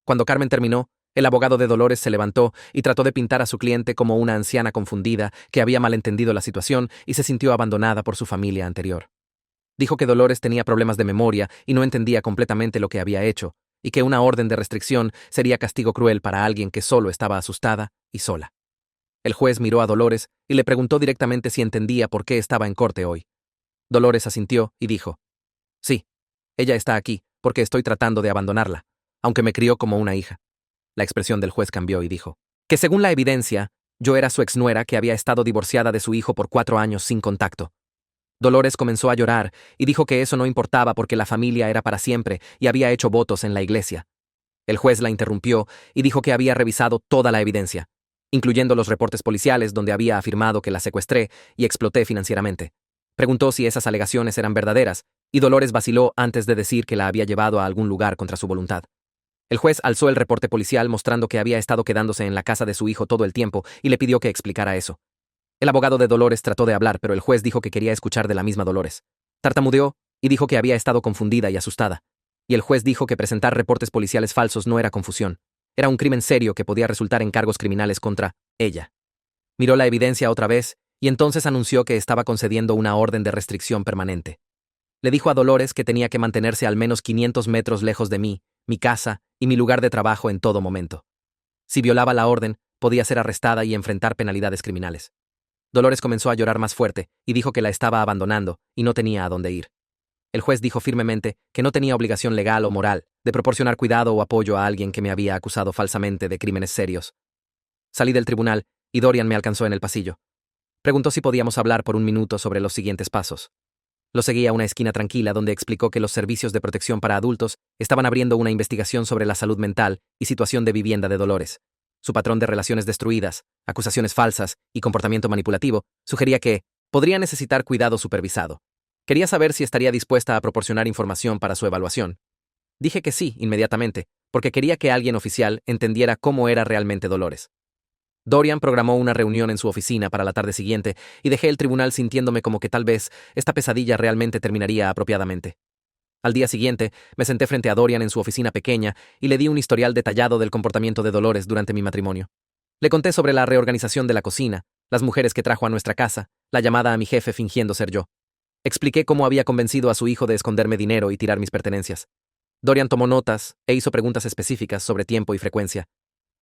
Cuando Carmen terminó, el abogado de Dolores se levantó y trató de pintar a su cliente como una anciana confundida que había malentendido la situación y se sintió abandonada por su familia anterior. Dijo que Dolores tenía problemas de memoria y no entendía completamente lo que había hecho, y que una orden de restricción sería castigo cruel para alguien que solo estaba asustada y sola. El juez miró a Dolores y le preguntó directamente si entendía por qué estaba en corte hoy. Dolores asintió y dijo: sí, ella está aquí porque estoy tratando de abandonarla, aunque me crió como una hija. La expresión del juez cambió y dijo que según la evidencia, yo era su exnuera que había estado divorciada de su hijo por 4 años sin contacto. Dolores comenzó a llorar y dijo que eso no importaba porque la familia era para siempre y había hecho votos en la iglesia. El juez la interrumpió y dijo que había revisado toda la evidencia, incluyendo los reportes policiales donde había afirmado que la secuestré y exploté financieramente. Preguntó si esas alegaciones eran verdaderas, y Dolores vaciló antes de decir que la había llevado a algún lugar contra su voluntad. El juez alzó el reporte policial mostrando que había estado quedándose en la casa de su hijo todo el tiempo y le pidió que explicara eso. El abogado de Dolores trató de hablar, pero el juez dijo que quería escuchar de la misma Dolores. Tartamudeó y dijo que había estado confundida y asustada. Y el juez dijo que presentar reportes policiales falsos no era confusión. Era un crimen serio que podía resultar en cargos criminales contra ella. Miró la evidencia otra vez y entonces anunció que estaba concediendo una orden de restricción permanente. Le dijo a Dolores que tenía que mantenerse al menos 500 metros lejos de mí, mi casa y mi lugar de trabajo en todo momento. Si violaba la orden, podía ser arrestada y enfrentar penalidades criminales. Dolores comenzó a llorar más fuerte y dijo que la estaba abandonando y no tenía a dónde ir. El juez dijo firmemente que no tenía obligación legal o moral de proporcionar cuidado o apoyo a alguien que me había acusado falsamente de crímenes serios. Salí del tribunal y Dorian me alcanzó en el pasillo. Preguntó si podíamos hablar por un minuto sobre los siguientes pasos. Lo seguí a una esquina tranquila donde explicó que los servicios de protección para adultos estaban abriendo una investigación sobre la salud mental y situación de vivienda de Dolores. Su patrón de relaciones destruidas, acusaciones falsas y comportamiento manipulativo sugería que podría necesitar cuidado supervisado. Quería saber si estaría dispuesta a proporcionar información para su evaluación. Dije que sí, inmediatamente, porque quería que alguien oficial entendiera cómo era realmente Dolores. Dorian programó una reunión en su oficina para la tarde siguiente y dejé el tribunal sintiéndome como que tal vez esta pesadilla realmente terminaría apropiadamente. Al día siguiente, me senté frente a Dorian en su oficina pequeña y le di un historial detallado del comportamiento de Dolores durante mi matrimonio. Le conté sobre la reorganización de la cocina, las mujeres que trajo a nuestra casa, la llamada a mi jefe fingiendo ser yo. Expliqué cómo había convencido a su hijo de esconderme dinero y tirar mis pertenencias. Dorian tomó notas e hizo preguntas específicas sobre tiempo y frecuencia.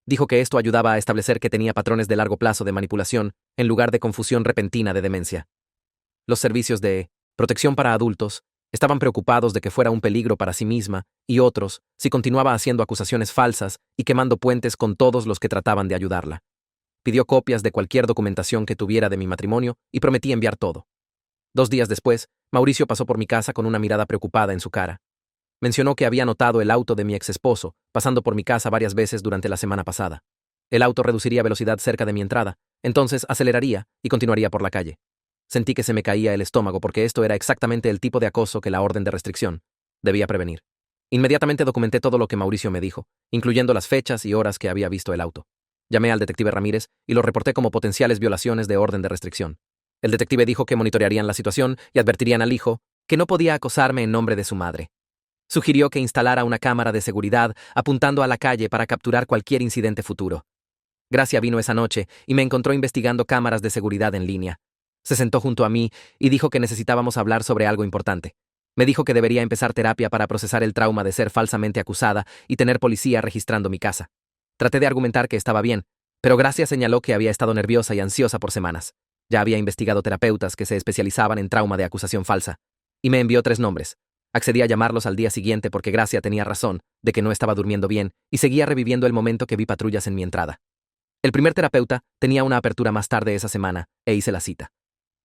Dijo que esto ayudaba a establecer que tenía patrones de largo plazo de manipulación en lugar de confusión repentina de demencia. Los servicios de protección para adultos estaban preocupados de que fuera un peligro para sí misma y otros si continuaba haciendo acusaciones falsas y quemando puentes con todos los que trataban de ayudarla. Pidió copias de cualquier documentación que tuviera de mi matrimonio y prometí enviar todo. 2 días después, Mauricio pasó por mi casa con una mirada preocupada en su cara. Mencionó que había notado el auto de mi exesposo, pasando por mi casa varias veces durante la semana pasada. El auto reduciría velocidad cerca de mi entrada, entonces aceleraría y continuaría por la calle. Sentí que se me caía el estómago porque esto era exactamente el tipo de acoso que la orden de restricción debía prevenir. Inmediatamente documenté todo lo que Mauricio me dijo, incluyendo las fechas y horas que había visto el auto. Llamé al detective Ramírez y lo reporté como potenciales violaciones de orden de restricción. El detective dijo que monitorearían la situación y advertirían al hijo que no podía acosarme en nombre de su madre. Sugirió que instalara una cámara de seguridad apuntando a la calle para capturar cualquier incidente futuro. Gracia vino esa noche y me encontró investigando cámaras de seguridad en línea. Se sentó junto a mí y dijo que necesitábamos hablar sobre algo importante. Me dijo que debería empezar terapia para procesar el trauma de ser falsamente acusada y tener policía registrando mi casa. Traté de argumentar que estaba bien, pero Gracia señaló que había estado nerviosa y ansiosa por semanas. Ya había investigado terapeutas que se especializaban en trauma de acusación falsa, y me envió 3 nombres. Accedí a llamarlos al día siguiente porque Gracia tenía razón de que no estaba durmiendo bien y seguía reviviendo el momento que vi patrullas en mi entrada. El primer terapeuta tenía una apertura más tarde esa semana e hice la cita.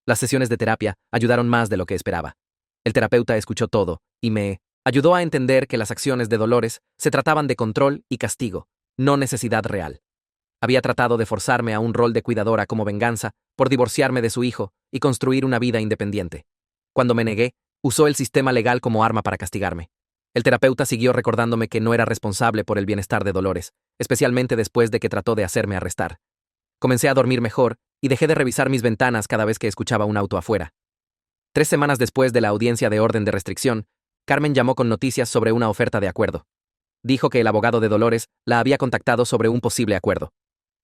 Las sesiones de terapia ayudaron más de lo que esperaba. El terapeuta escuchó todo y me ayudó a entender que las acciones de Dolores se trataban de control y castigo, no necesidad real. Había tratado de forzarme a un rol de cuidadora como venganza por divorciarme de su hijo y construir una vida independiente. Cuando me negué, usó el sistema legal como arma para castigarme. El terapeuta siguió recordándome que no era responsable por el bienestar de Dolores, especialmente después de que trató de hacerme arrestar. Comencé a dormir mejor y dejé de revisar mis ventanas cada vez que escuchaba un auto afuera. 3 semanas después de la audiencia de orden de restricción, Carmen llamó con noticias sobre una oferta de acuerdo. Dijo que el abogado de Dolores la había contactado sobre un posible acuerdo.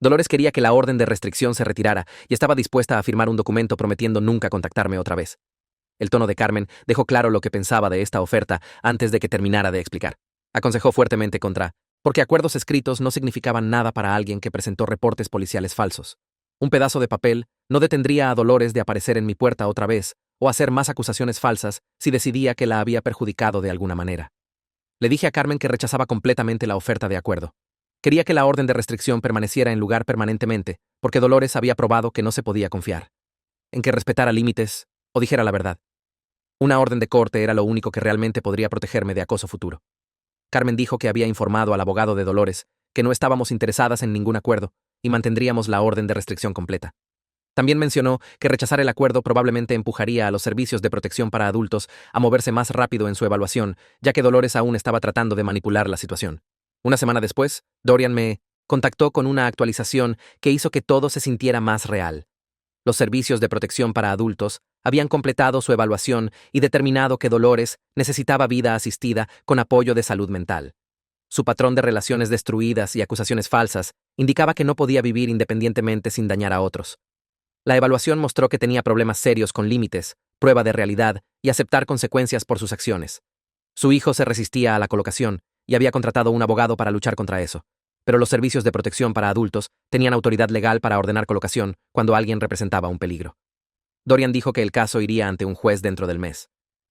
Dolores quería que la orden de restricción se retirara y estaba dispuesta a firmar un documento prometiendo nunca contactarme otra vez. El tono de Carmen dejó claro lo que pensaba de esta oferta antes de que terminara de explicar. Aconsejó fuertemente porque acuerdos escritos no significaban nada para alguien que presentó reportes policiales falsos. Un pedazo de papel no detendría a Dolores de aparecer en mi puerta otra vez o hacer más acusaciones falsas si decidía que la había perjudicado de alguna manera. Le dije a Carmen que rechazaba completamente la oferta de acuerdo. Quería que la orden de restricción permaneciera en lugar permanentemente, porque Dolores había probado que no se podía confiar. En que respetara límites o dijera la verdad. Una orden de corte era lo único que realmente podría protegerme de acoso futuro. Carmen dijo que había informado al abogado de Dolores que no estábamos interesadas en ningún acuerdo y mantendríamos la orden de restricción completa. También mencionó que rechazar el acuerdo probablemente empujaría a los servicios de protección para adultos a moverse más rápido en su evaluación, ya que Dolores aún estaba tratando de manipular la situación. Una semana después, Dorian me contactó con una actualización que hizo que todo se sintiera más real. Los servicios de protección para adultos habían completado su evaluación y determinado que Dolores necesitaba vida asistida con apoyo de salud mental. Su patrón de relaciones destruidas y acusaciones falsas indicaba que no podía vivir independientemente sin dañar a otros. La evaluación mostró que tenía problemas serios con límites, prueba de realidad y aceptar consecuencias por sus acciones. Su hijo se resistía a la colocación y había contratado un abogado para luchar contra eso. Pero los servicios de protección para adultos tenían autoridad legal para ordenar colocación cuando alguien representaba un peligro. Dorian dijo que el caso iría ante un juez dentro del mes.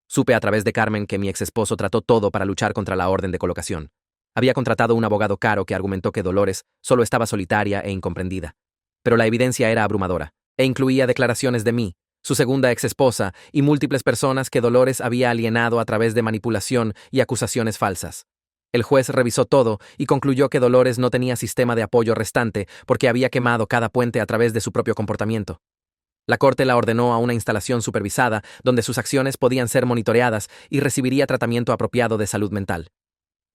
Supe a través de Carmen que mi exesposo trató todo para luchar contra la orden de colocación. Había contratado un abogado caro que argumentó que Dolores solo estaba solitaria e incomprendida. Pero la evidencia era abrumadora, e incluía declaraciones de mí, su segunda exesposa y múltiples personas que Dolores había alienado a través de manipulación y acusaciones falsas. El juez revisó todo y concluyó que Dolores no tenía sistema de apoyo restante porque había quemado cada puente a través de su propio comportamiento. La corte la ordenó a una instalación supervisada donde sus acciones podían ser monitoreadas y recibiría tratamiento apropiado de salud mental.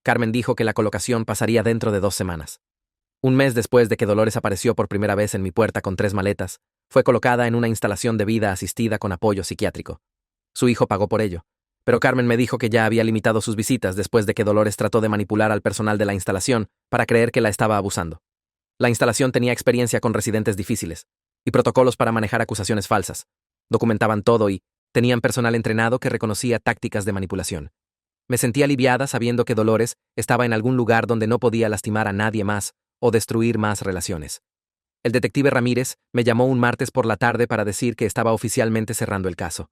Carmen dijo que la colocación pasaría dentro de 2 semanas. Un mes después de que Dolores apareció por primera vez en mi puerta con 3 maletas, fue colocada en una instalación de vida asistida con apoyo psiquiátrico. Su hijo pagó por ello. Pero Carmen me dijo que ya había limitado sus visitas después de que Dolores trató de manipular al personal de la instalación para creer que la estaba abusando. La instalación tenía experiencia con residentes difíciles y protocolos para manejar acusaciones falsas. Documentaban todo y tenían personal entrenado que reconocía tácticas de manipulación. Me sentí aliviada sabiendo que Dolores estaba en algún lugar donde no podía lastimar a nadie más o destruir más relaciones. El detective Ramírez me llamó un martes por la tarde para decir que estaba oficialmente cerrando el caso.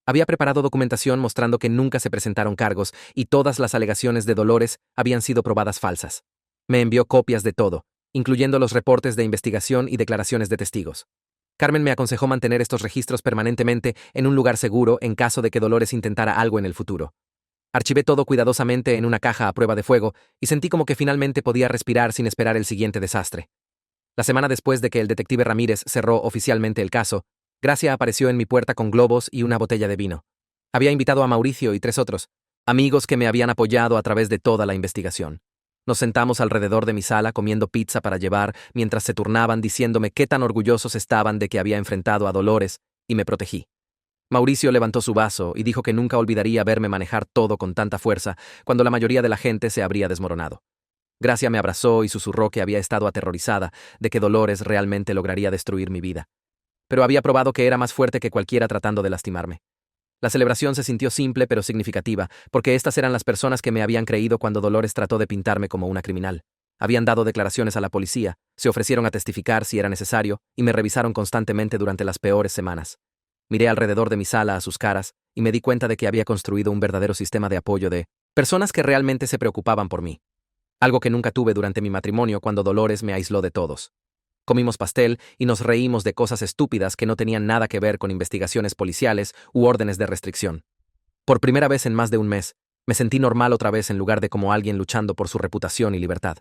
Había preparado documentación mostrando que nunca se presentaron cargos y todas las alegaciones de Dolores habían sido probadas falsas. Me envió copias de todo, incluyendo los reportes de investigación y declaraciones de testigos. Carmen me aconsejó mantener estos registros permanentemente en un lugar seguro en caso de que Dolores intentara algo en el futuro. Archivé todo cuidadosamente en una caja a prueba de fuego y sentí como que finalmente podía respirar sin esperar el siguiente desastre. La semana después de que el detective Ramírez cerró oficialmente el caso, Gracia apareció en mi puerta con globos y una botella de vino. Había invitado a Mauricio y 3 otros, amigos que me habían apoyado a través de toda la investigación. Nos sentamos alrededor de mi sala comiendo pizza para llevar mientras se turnaban diciéndome qué tan orgullosos estaban de que había enfrentado a Dolores y me protegí. Mauricio levantó su vaso y dijo que nunca olvidaría verme manejar todo con tanta fuerza cuando la mayoría de la gente se habría desmoronado. Gracia me abrazó y susurró que había estado aterrorizada de que Dolores realmente lograría destruir mi vida. Pero había probado que era más fuerte que cualquiera tratando de lastimarme. La celebración se sintió simple pero significativa, porque estas eran las personas que me habían creído cuando Dolores trató de pintarme como una criminal. Habían dado declaraciones a la policía, se ofrecieron a testificar si era necesario y me revisaron constantemente durante las peores semanas. Miré alrededor de mi sala a sus caras y me di cuenta de que había construido un verdadero sistema de apoyo de personas que realmente se preocupaban por mí. Algo que nunca tuve durante mi matrimonio cuando Dolores me aisló de todos. Comimos pastel y nos reímos de cosas estúpidas que no tenían nada que ver con investigaciones policiales u órdenes de restricción. Por primera vez en más de un mes, me sentí normal otra vez en lugar de como alguien luchando por su reputación y libertad.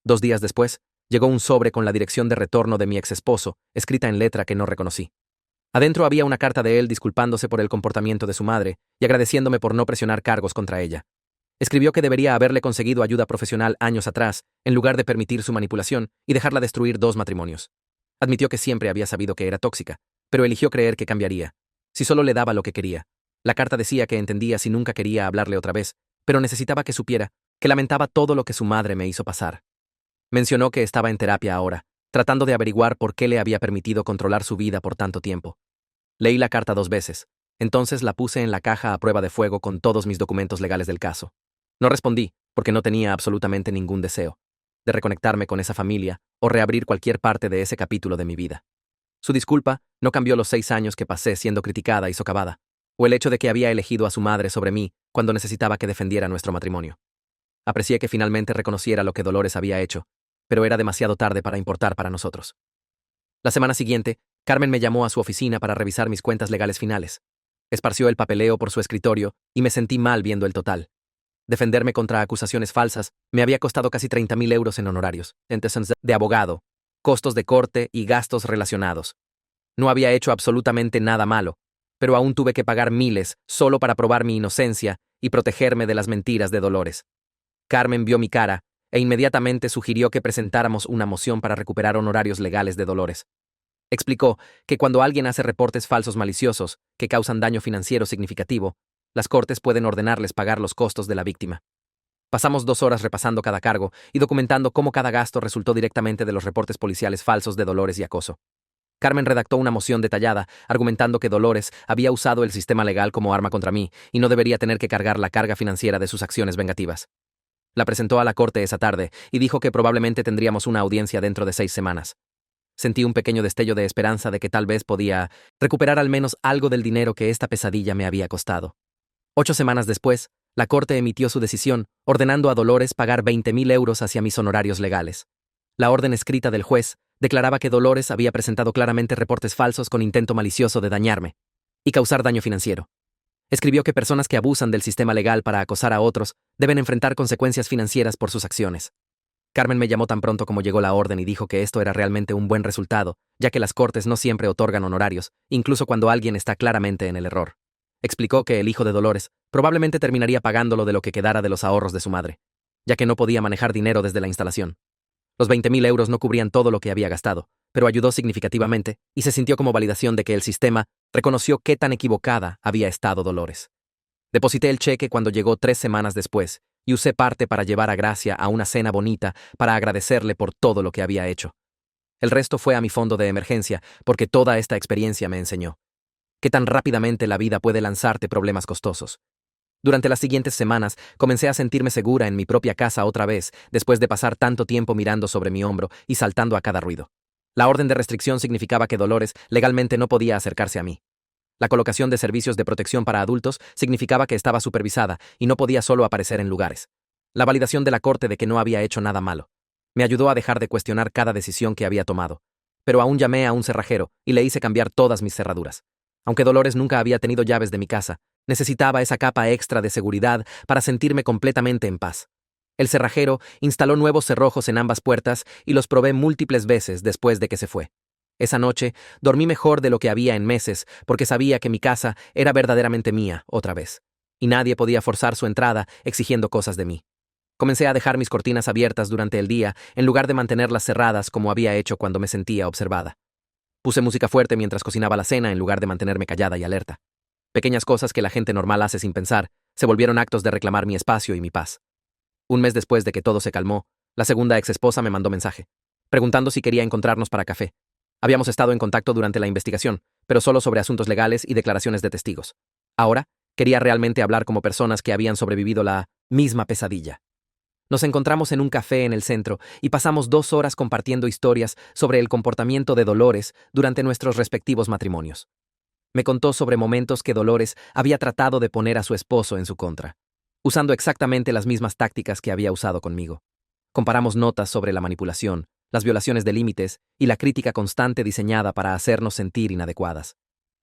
2 días después, llegó un sobre con la dirección de retorno de mi exesposo, escrita en letra que no reconocí. Adentro había una carta de él disculpándose por el comportamiento de su madre y agradeciéndome por no presionar cargos contra ella. Escribió que debería haberle conseguido ayuda profesional años atrás, en lugar de permitir su manipulación y dejarla destruir 2 matrimonios. Admitió que siempre había sabido que era tóxica, pero eligió creer que cambiaría, si solo le daba lo que quería. La carta decía que entendía si nunca quería hablarle otra vez, pero necesitaba que supiera que lamentaba todo lo que su madre me hizo pasar. Mencionó que estaba en terapia ahora, tratando de averiguar por qué le había permitido controlar su vida por tanto tiempo. Leí la carta 2 veces, entonces la puse en la caja a prueba de fuego con todos mis documentos legales del caso. No respondí, porque no tenía absolutamente ningún deseo de reconectarme con esa familia o reabrir cualquier parte de ese capítulo de mi vida. Su disculpa no cambió los 6 años que pasé siendo criticada y socavada, o el hecho de que había elegido a su madre sobre mí cuando necesitaba que defendiera nuestro matrimonio. Aprecié que finalmente reconociera lo que Dolores había hecho, pero era demasiado tarde para importar para nosotros. La semana siguiente, Carmen me llamó a su oficina para revisar mis cuentas legales finales. Esparció el papeleo por su escritorio y me sentí mal viendo el total. Defenderme contra acusaciones falsas me había costado casi 30.000 euros en honorarios, de abogado, costos de corte y gastos relacionados. No había hecho absolutamente nada malo, pero aún tuve que pagar miles solo para probar mi inocencia y protegerme de las mentiras de Dolores. Carmen vio mi cara e inmediatamente sugirió que presentáramos una moción para recuperar honorarios legales de Dolores. Explicó que cuando alguien hace reportes falsos maliciosos que causan daño financiero significativo, las cortes pueden ordenarles pagar los costos de la víctima. Pasamos 2 horas repasando cada cargo y documentando cómo cada gasto resultó directamente de los reportes policiales falsos de Dolores y acoso. Carmen redactó una moción detallada, argumentando que Dolores había usado el sistema legal como arma contra mí y no debería tener que cargar la carga financiera de sus acciones vengativas. La presentó a la corte esa tarde y dijo que probablemente tendríamos una audiencia dentro de 6 semanas. Sentí un pequeño destello de esperanza de que tal vez podía recuperar al menos algo del dinero que esta pesadilla me había costado. 8 semanas después, la corte emitió su decisión, ordenando a Dolores pagar 20.000 euros hacia mis honorarios legales. La orden escrita del juez declaraba que Dolores había presentado claramente reportes falsos con intento malicioso de dañarme y causar daño financiero. Escribió que personas que abusan del sistema legal para acosar a otros deben enfrentar consecuencias financieras por sus acciones. Carmen me llamó tan pronto como llegó la orden y dijo que esto era realmente un buen resultado, ya que las cortes no siempre otorgan honorarios, incluso cuando alguien está claramente en el error. Explicó que el hijo de Dolores probablemente terminaría pagándolo de lo que quedara de los ahorros de su madre, ya que no podía manejar dinero desde la instalación. Los 20.000 euros no cubrían todo lo que había gastado, pero ayudó significativamente y se sintió como validación de que el sistema reconoció qué tan equivocada había estado Dolores. Deposité el cheque cuando llegó 3 semanas después y usé parte para llevar a Gracia a una cena bonita para agradecerle por todo lo que había hecho. El resto fue a mi fondo de emergencia porque toda esta experiencia me enseñó qué tan rápidamente la vida puede lanzarte problemas costosos. Durante las siguientes semanas, comencé a sentirme segura en mi propia casa otra vez, después de pasar tanto tiempo mirando sobre mi hombro y saltando a cada ruido. La orden de restricción significaba que Dolores legalmente no podía acercarse a mí. La colocación de servicios de protección para adultos significaba que estaba supervisada y no podía solo aparecer en lugares. La validación de la corte de que no había hecho nada malo me ayudó a dejar de cuestionar cada decisión que había tomado. Pero aún llamé a un cerrajero y le hice cambiar todas mis cerraduras. Aunque Dolores nunca había tenido llaves de mi casa, necesitaba esa capa extra de seguridad para sentirme completamente en paz. El cerrajero instaló nuevos cerrojos en ambas puertas y los probé múltiples veces después de que se fue. Esa noche dormí mejor de lo que había en meses porque sabía que mi casa era verdaderamente mía otra vez, y nadie podía forzar su entrada exigiendo cosas de mí. Comencé a dejar mis cortinas abiertas durante el día en lugar de mantenerlas cerradas como había hecho cuando me sentía observada. Puse música fuerte mientras cocinaba la cena en lugar de mantenerme callada y alerta. Pequeñas cosas que la gente normal hace sin pensar se volvieron actos de reclamar mi espacio y mi paz. Un mes después de que todo se calmó, la segunda exesposa me mandó mensaje, preguntando si quería encontrarnos para café. Habíamos estado en contacto durante la investigación, pero solo sobre asuntos legales y declaraciones de testigos. Ahora, quería realmente hablar como personas que habían sobrevivido la misma pesadilla. Nos encontramos en un café en el centro y pasamos 2 horas compartiendo historias sobre el comportamiento de Dolores durante nuestros respectivos matrimonios. Me contó sobre momentos que Dolores había tratado de poner a su esposo en su contra, usando exactamente las mismas tácticas que había usado conmigo. Comparamos notas sobre la manipulación, las violaciones de límites y la crítica constante diseñada para hacernos sentir inadecuadas.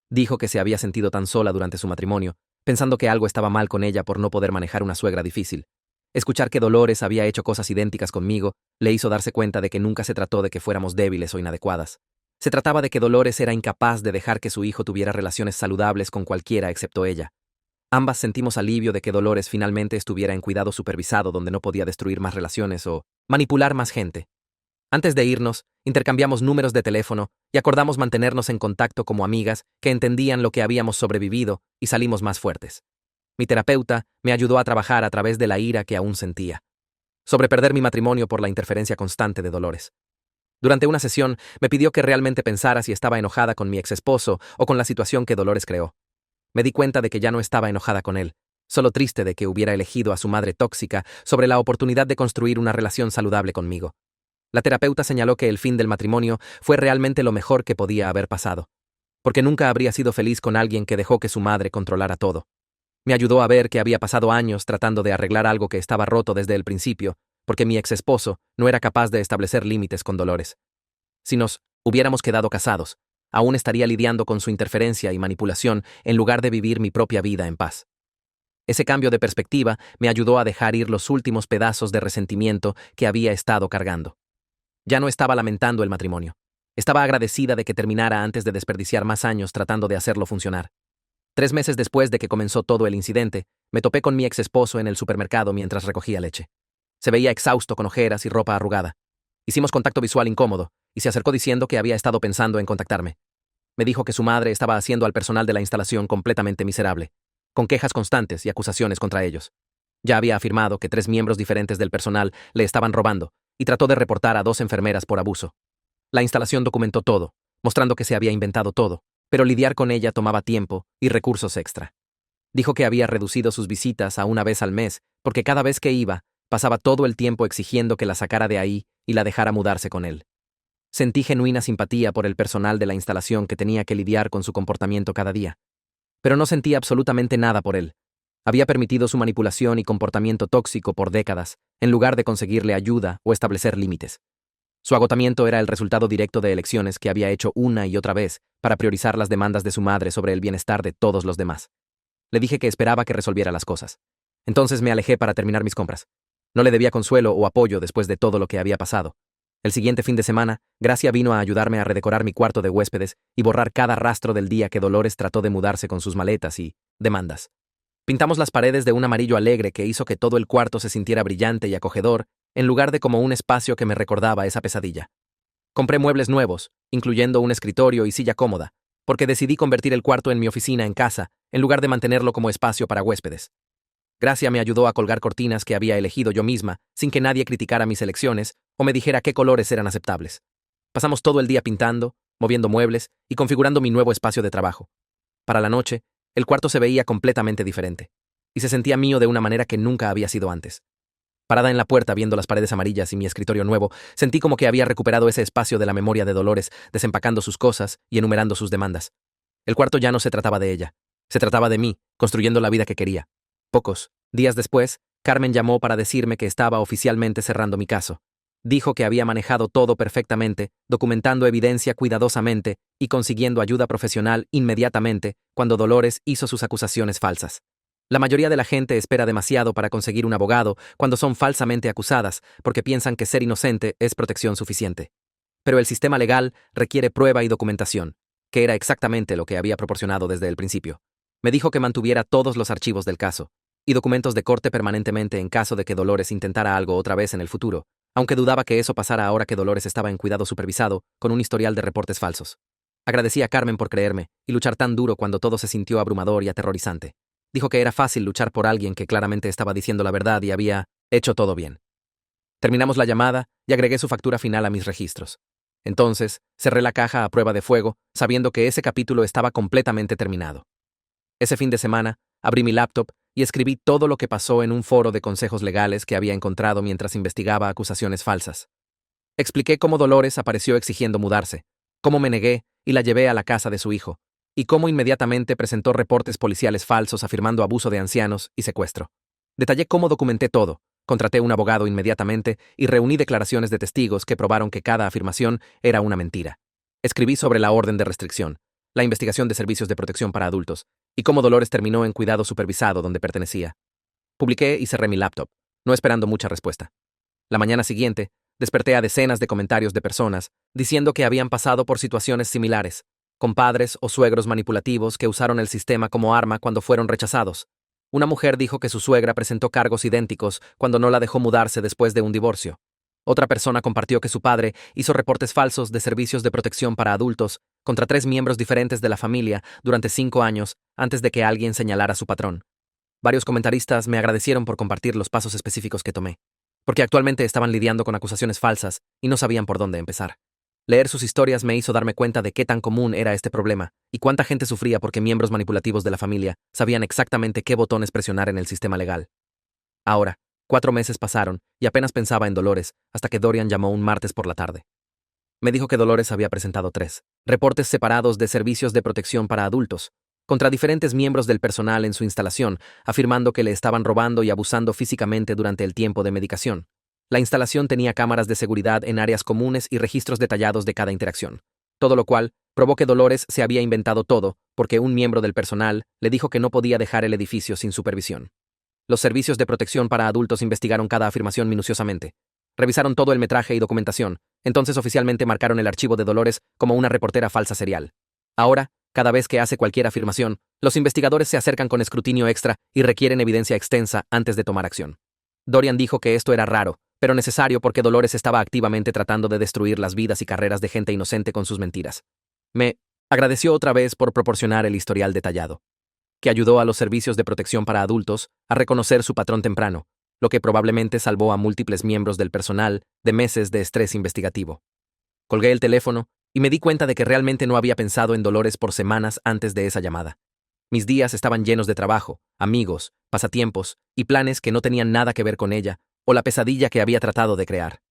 Dijo que se había sentido tan sola durante su matrimonio, pensando que algo estaba mal con ella por no poder manejar una suegra difícil. Escuchar que Dolores había hecho cosas idénticas conmigo le hizo darse cuenta de que nunca se trató de que fuéramos débiles o inadecuadas. Se trataba de que Dolores era incapaz de dejar que su hijo tuviera relaciones saludables con cualquiera excepto ella. Ambas sentimos alivio de que Dolores finalmente estuviera en cuidado supervisado donde no podía destruir más relaciones o manipular más gente. Antes de irnos, intercambiamos números de teléfono y acordamos mantenernos en contacto como amigas que entendían lo que habíamos sobrevivido y salimos más fuertes. Mi terapeuta me ayudó a trabajar a través de la ira que aún sentía, sobre perder mi matrimonio por la interferencia constante de Dolores. Durante una sesión, me pidió que realmente pensara si estaba enojada con mi exesposo o con la situación que Dolores creó. Me di cuenta de que ya no estaba enojada con él, solo triste de que hubiera elegido a su madre tóxica sobre la oportunidad de construir una relación saludable conmigo. La terapeuta señaló que el fin del matrimonio fue realmente lo mejor que podía haber pasado, porque nunca habría sido feliz con alguien que dejó que su madre controlara todo. Me ayudó a ver que había pasado años tratando de arreglar algo que estaba roto desde el principio, porque mi exesposo no era capaz de establecer límites con Dolores. Si nos hubiéramos quedado casados, aún estaría lidiando con su interferencia y manipulación en lugar de vivir mi propia vida en paz. Ese cambio de perspectiva me ayudó a dejar ir los últimos pedazos de resentimiento que había estado cargando. Ya no estaba lamentando el matrimonio. Estaba agradecida de que terminara antes de desperdiciar más años tratando de hacerlo funcionar. 3 meses después de que comenzó todo el incidente, me topé con mi exesposo en el supermercado mientras recogía leche. Se veía exhausto con ojeras y ropa arrugada. Hicimos contacto visual incómodo, y se acercó diciendo que había estado pensando en contactarme. Me dijo que su madre estaba haciendo al personal de la instalación completamente miserable, con quejas constantes y acusaciones contra ellos. Ya había afirmado que 3 miembros diferentes del personal le estaban robando, y trató de reportar a 2 enfermeras por abuso. La instalación documentó todo, mostrando que se había inventado todo, pero lidiar con ella tomaba tiempo y recursos extra. Dijo que había reducido sus visitas a 1 vez al mes, porque cada vez que iba, pasaba todo el tiempo exigiendo que la sacara de ahí y la dejara mudarse con él. Sentí genuina simpatía por el personal de la instalación que tenía que lidiar con su comportamiento cada día. Pero no sentía absolutamente nada por él. Había permitido su manipulación y comportamiento tóxico por décadas, en lugar de conseguirle ayuda o establecer límites. Su agotamiento era el resultado directo de elecciones que había hecho una y otra vez para priorizar las demandas de su madre sobre el bienestar de todos los demás. Le dije que esperaba que resolviera las cosas. Entonces me alejé para terminar mis compras. No le debía consuelo o apoyo después de todo lo que había pasado. El siguiente fin de semana, Gracia vino a ayudarme a redecorar mi cuarto de huéspedes y borrar cada rastro del día que Dolores trató de mudarse con sus maletas y demandas. Pintamos las paredes de un amarillo alegre que hizo que todo el cuarto se sintiera brillante y acogedor, en lugar de como un espacio que me recordaba esa pesadilla. Compré muebles nuevos, incluyendo un escritorio y silla cómoda, porque decidí convertir el cuarto en mi oficina en casa, en lugar de mantenerlo como espacio para huéspedes. Gracia me ayudó a colgar cortinas que había elegido yo misma, sin que nadie criticara mis elecciones o me dijera qué colores eran aceptables. Pasamos todo el día pintando, moviendo muebles y configurando mi nuevo espacio de trabajo. Para la noche, el cuarto se veía completamente diferente, y se sentía mío de una manera que nunca había sido antes. Parada en la puerta viendo las paredes amarillas y mi escritorio nuevo, sentí como que había recuperado ese espacio de la memoria de Dolores, desempacando sus cosas y enumerando sus demandas. El cuarto ya no se trataba de ella, se trataba de mí, construyendo la vida que quería. Pocos días después, Carmen llamó para decirme que estaba oficialmente cerrando mi caso. Dijo que había manejado todo perfectamente, documentando evidencia cuidadosamente y consiguiendo ayuda profesional inmediatamente cuando Dolores hizo sus acusaciones falsas. La mayoría de la gente espera demasiado para conseguir un abogado cuando son falsamente acusadas porque piensan que ser inocente es protección suficiente. Pero el sistema legal requiere prueba y documentación, que era exactamente lo que había proporcionado desde el principio. Me dijo que mantuviera todos los archivos del caso y documentos de corte permanentemente en caso de que Dolores intentara algo otra vez en el futuro, aunque dudaba que eso pasara ahora que Dolores estaba en cuidado supervisado con un historial de reportes falsos. Agradecí a Carmen por creerme y luchar tan duro cuando todo se sintió abrumador y aterrorizante. Dijo que era fácil luchar por alguien que claramente estaba diciendo la verdad y había hecho todo bien. Terminamos la llamada y agregué su factura final a mis registros. Entonces, cerré la caja a prueba de fuego, sabiendo que ese capítulo estaba completamente terminado. Ese fin de semana, abrí mi laptop y escribí todo lo que pasó en un foro de consejos legales que había encontrado mientras investigaba acusaciones falsas. Expliqué cómo Dolores apareció exigiendo mudarse, cómo me negué y la llevé a la casa de su hijo, y cómo inmediatamente presentó reportes policiales falsos afirmando abuso de ancianos y secuestro. Detallé cómo documenté todo, contraté un abogado inmediatamente y reuní declaraciones de testigos que probaron que cada afirmación era una mentira. Escribí sobre la orden de restricción, la investigación de servicios de protección para adultos, y cómo Dolores terminó en cuidado supervisado donde pertenecía. Publiqué y cerré mi laptop, no esperando mucha respuesta. La mañana siguiente, desperté a decenas de comentarios de personas diciendo que habían pasado por situaciones similares, con padres o suegros manipulativos que usaron el sistema como arma cuando fueron rechazados. Una mujer dijo que su suegra presentó cargos idénticos cuando no la dejó mudarse después de un divorcio. Otra persona compartió que su padre hizo reportes falsos de servicios de protección para adultos contra 3 miembros diferentes de la familia durante 5 años antes de que alguien señalara a su patrón. Varios comentaristas me agradecieron por compartir los pasos específicos que tomé, porque actualmente estaban lidiando con acusaciones falsas y no sabían por dónde empezar. Leer sus historias me hizo darme cuenta de qué tan común era este problema y cuánta gente sufría porque miembros manipulativos de la familia sabían exactamente qué botones presionar en el sistema legal. Ahora, 4 meses pasaron y apenas pensaba en Dolores hasta que Dorian llamó un martes por la tarde. Me dijo que Dolores había presentado 3 reportes separados de servicios de protección para adultos contra diferentes miembros del personal en su instalación, afirmando que le estaban robando y abusando físicamente durante el tiempo de medicación. La instalación tenía cámaras de seguridad en áreas comunes y registros detallados de cada interacción, todo lo cual probó que Dolores se había inventado todo porque un miembro del personal le dijo que no podía dejar el edificio sin supervisión. Los servicios de protección para adultos investigaron cada afirmación minuciosamente. Revisaron todo el metraje y documentación, entonces oficialmente marcaron el archivo de Dolores como una reportera falsa serial. Ahora, cada vez que hace cualquier afirmación, los investigadores se acercan con escrutinio extra y requieren evidencia extensa antes de tomar acción. Dorian dijo que esto era raro, pero necesario porque Dolores estaba activamente tratando de destruir las vidas y carreras de gente inocente con sus mentiras. Me agradeció otra vez por proporcionar el historial detallado, que ayudó a los servicios de protección para adultos a reconocer su patrón temprano, lo que probablemente salvó a múltiples miembros del personal de meses de estrés investigativo. Colgué el teléfono y me di cuenta de que realmente no había pensado en Dolores por semanas antes de esa llamada. Mis días estaban llenos de trabajo, amigos, pasatiempos y planes que no tenían nada que ver con ella o la pesadilla que había tratado de crear.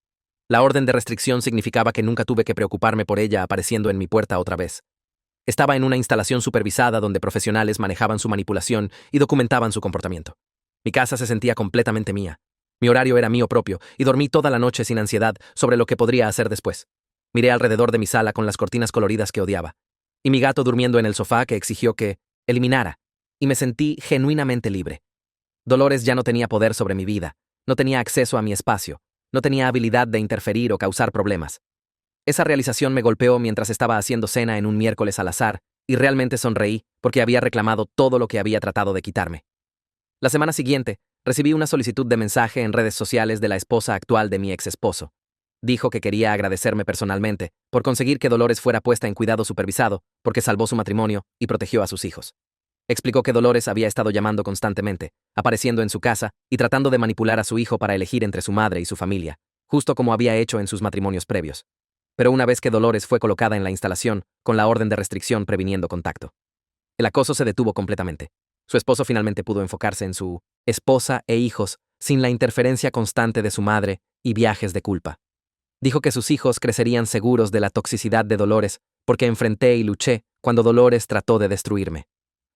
La orden de restricción significaba que nunca tuve que preocuparme por ella apareciendo en mi puerta otra vez. Estaba en una instalación supervisada donde profesionales manejaban su manipulación y documentaban su comportamiento. Mi casa se sentía completamente mía. Mi horario era mío propio y dormí toda la noche sin ansiedad sobre lo que podría hacer después. Miré alrededor de mi sala con las cortinas coloridas que odiaba, y mi gato durmiendo en el sofá que exigió que eliminara, y me sentí genuinamente libre. Dolores ya no tenía poder sobre mi vida, no tenía acceso a mi espacio, no tenía habilidad de interferir o causar problemas. Esa realización me golpeó mientras estaba haciendo cena en un miércoles al azar, y realmente sonreí porque había reclamado todo lo que había tratado de quitarme. La semana siguiente, recibí una solicitud de mensaje en redes sociales de la esposa actual de mi ex esposo. Dijo que quería agradecerme personalmente por conseguir que Dolores fuera puesta en cuidado supervisado, porque salvó su matrimonio y protegió a sus hijos. Explicó que Dolores había estado llamando constantemente, apareciendo en su casa y tratando de manipular a su hijo para elegir entre su madre y su familia, justo como había hecho en sus matrimonios previos. Pero una vez que Dolores fue colocada en la instalación, con la orden de restricción previniendo contacto, el acoso se detuvo completamente. Su esposo finalmente pudo enfocarse en su esposa e hijos sin la interferencia constante de su madre y viajes de culpa. Dijo que sus hijos crecerían seguros de la toxicidad de Dolores porque enfrenté y luché cuando Dolores trató de destruirme.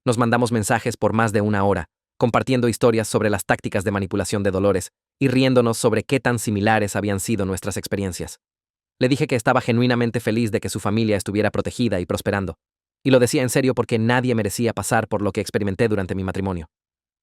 Nos mandamos mensajes por más de 1 hora, compartiendo historias sobre las tácticas de manipulación de Dolores y riéndonos sobre qué tan similares habían sido nuestras experiencias. Le dije que estaba genuinamente feliz de que su familia estuviera protegida y prosperando, y lo decía en serio porque nadie merecía pasar por lo que experimenté durante mi matrimonio.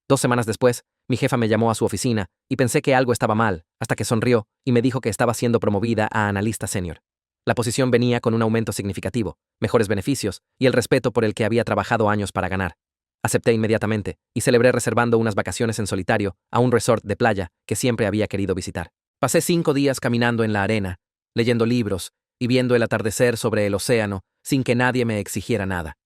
2 semanas después, mi jefa me llamó a su oficina y pensé que algo estaba mal, hasta que sonrió y me dijo que estaba siendo promovida a analista senior. La posición venía con un aumento significativo, mejores beneficios y el respeto por el que había trabajado años para ganar. Acepté inmediatamente y celebré reservando unas vacaciones en solitario a un resort de playa que siempre había querido visitar. Pasé 5 días caminando en la arena, leyendo libros y viendo el atardecer sobre el océano sin que nadie me exigiera nada.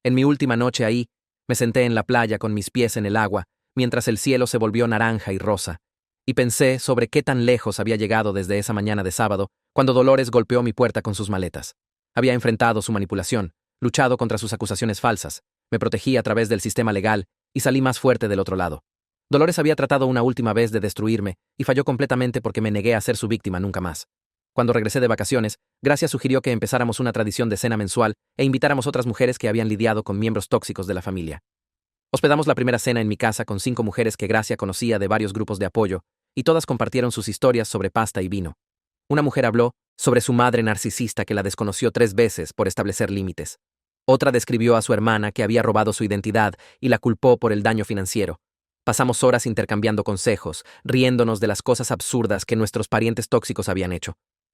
En mi última noche ahí, me senté en la playa con mis pies en el agua, mientras el cielo se volvió naranja y rosa, y pensé sobre qué tan lejos había llegado desde esa mañana de sábado, cuando Dolores golpeó mi puerta con sus maletas. Había enfrentado su manipulación, luchado contra sus acusaciones falsas, me protegí a través del sistema legal y salí más fuerte del otro lado. Dolores había tratado una última vez de destruirme y falló completamente porque me negué a ser su víctima nunca más. Cuando regresé de vacaciones, Gracia sugirió que empezáramos una tradición de cena mensual e invitáramos otras mujeres que habían lidiado con miembros tóxicos de la familia. Hospedamos la primera cena en mi casa con 5 mujeres que Gracia conocía de varios grupos de apoyo, y todas compartieron sus historias sobre pasta y vino. Una mujer habló sobre su madre narcisista que la desconoció 3 veces por establecer límites. Otra describió a su hermana que había robado su identidad y la culpó por el daño financiero. Pasamos horas intercambiando consejos, riéndonos de las cosas absurdas que nuestros parientes tóxicos habían hecho,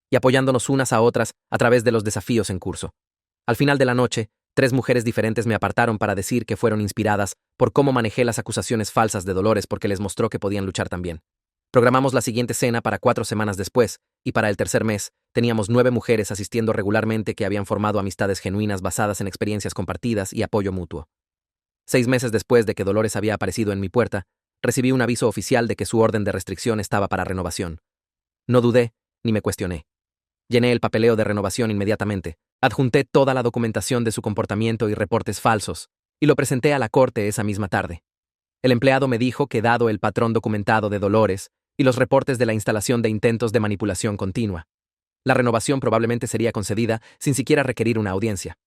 y apoyándonos unas a otras a través de los desafíos en curso. Al final de la noche, 3 mujeres diferentes me apartaron para decir que fueron inspiradas por cómo manejé las acusaciones falsas de Dolores porque les mostró que podían luchar también. Programamos la siguiente cena para 4 semanas después, y para el tercer mes, teníamos 9 mujeres asistiendo regularmente que habían formado amistades genuinas basadas en experiencias compartidas y apoyo mutuo. 6 meses después de que Dolores había aparecido en mi puerta, recibí un aviso oficial de que su orden de restricción estaba para renovación. No dudé, ni me cuestioné. Llené el papeleo de renovación inmediatamente, adjunté toda la documentación de su comportamiento y reportes falsos, y lo presenté a la corte esa misma tarde. El empleado me dijo que dado el patrón documentado de Dolores y los reportes de la instalación de intentos de manipulación continua, la renovación probablemente sería concedida sin siquiera requerir una audiencia.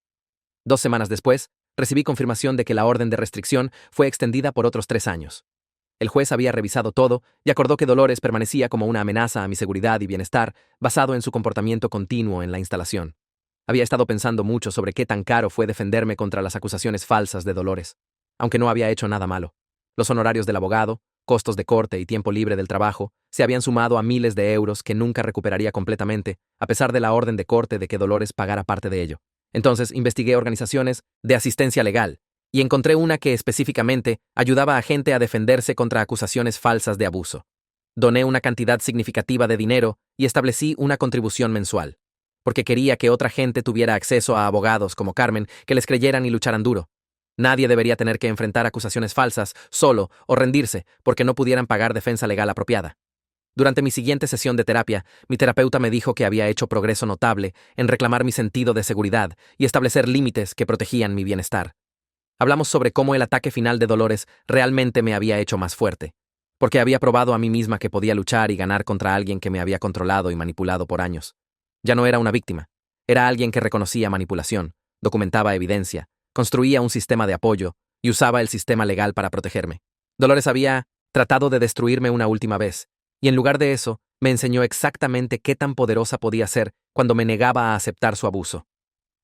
2 semanas después, recibí confirmación de que la orden de restricción fue extendida por otros 3 años. El juez había revisado todo y acordó que Dolores permanecía como una amenaza a mi seguridad y bienestar, basado en su comportamiento continuo en la instalación. Había estado pensando mucho sobre qué tan caro fue defenderme contra las acusaciones falsas de Dolores, aunque no había hecho nada malo. Los honorarios del abogado, costos de corte y tiempo libre del trabajo se habían sumado a miles de euros que nunca recuperaría completamente, a pesar de la orden de corte de que Dolores pagara parte de ello. Entonces investigué organizaciones de asistencia legal y encontré una que específicamente ayudaba a gente a defenderse contra acusaciones falsas de abuso. Doné una cantidad significativa de dinero y establecí una contribución mensual, porque quería que otra gente tuviera acceso a abogados como Carmen que les creyeran y lucharan duro. Nadie debería tener que enfrentar acusaciones falsas solo o rendirse porque no pudieran pagar defensa legal apropiada. Durante mi siguiente sesión de terapia, mi terapeuta me dijo que había hecho progreso notable en reclamar mi sentido de seguridad y establecer límites que protegían mi bienestar. Hablamos sobre cómo el ataque final de Dolores realmente me había hecho más fuerte, porque había probado a mí misma que podía luchar y ganar contra alguien que me había controlado y manipulado por años. Ya no era una víctima, era alguien que reconocía manipulación, documentaba evidencia, construía un sistema de apoyo y usaba el sistema legal para protegerme. Dolores había tratado de destruirme una última vez, y en lugar de eso, me enseñó exactamente qué tan poderosa podía ser cuando me negaba a aceptar su abuso.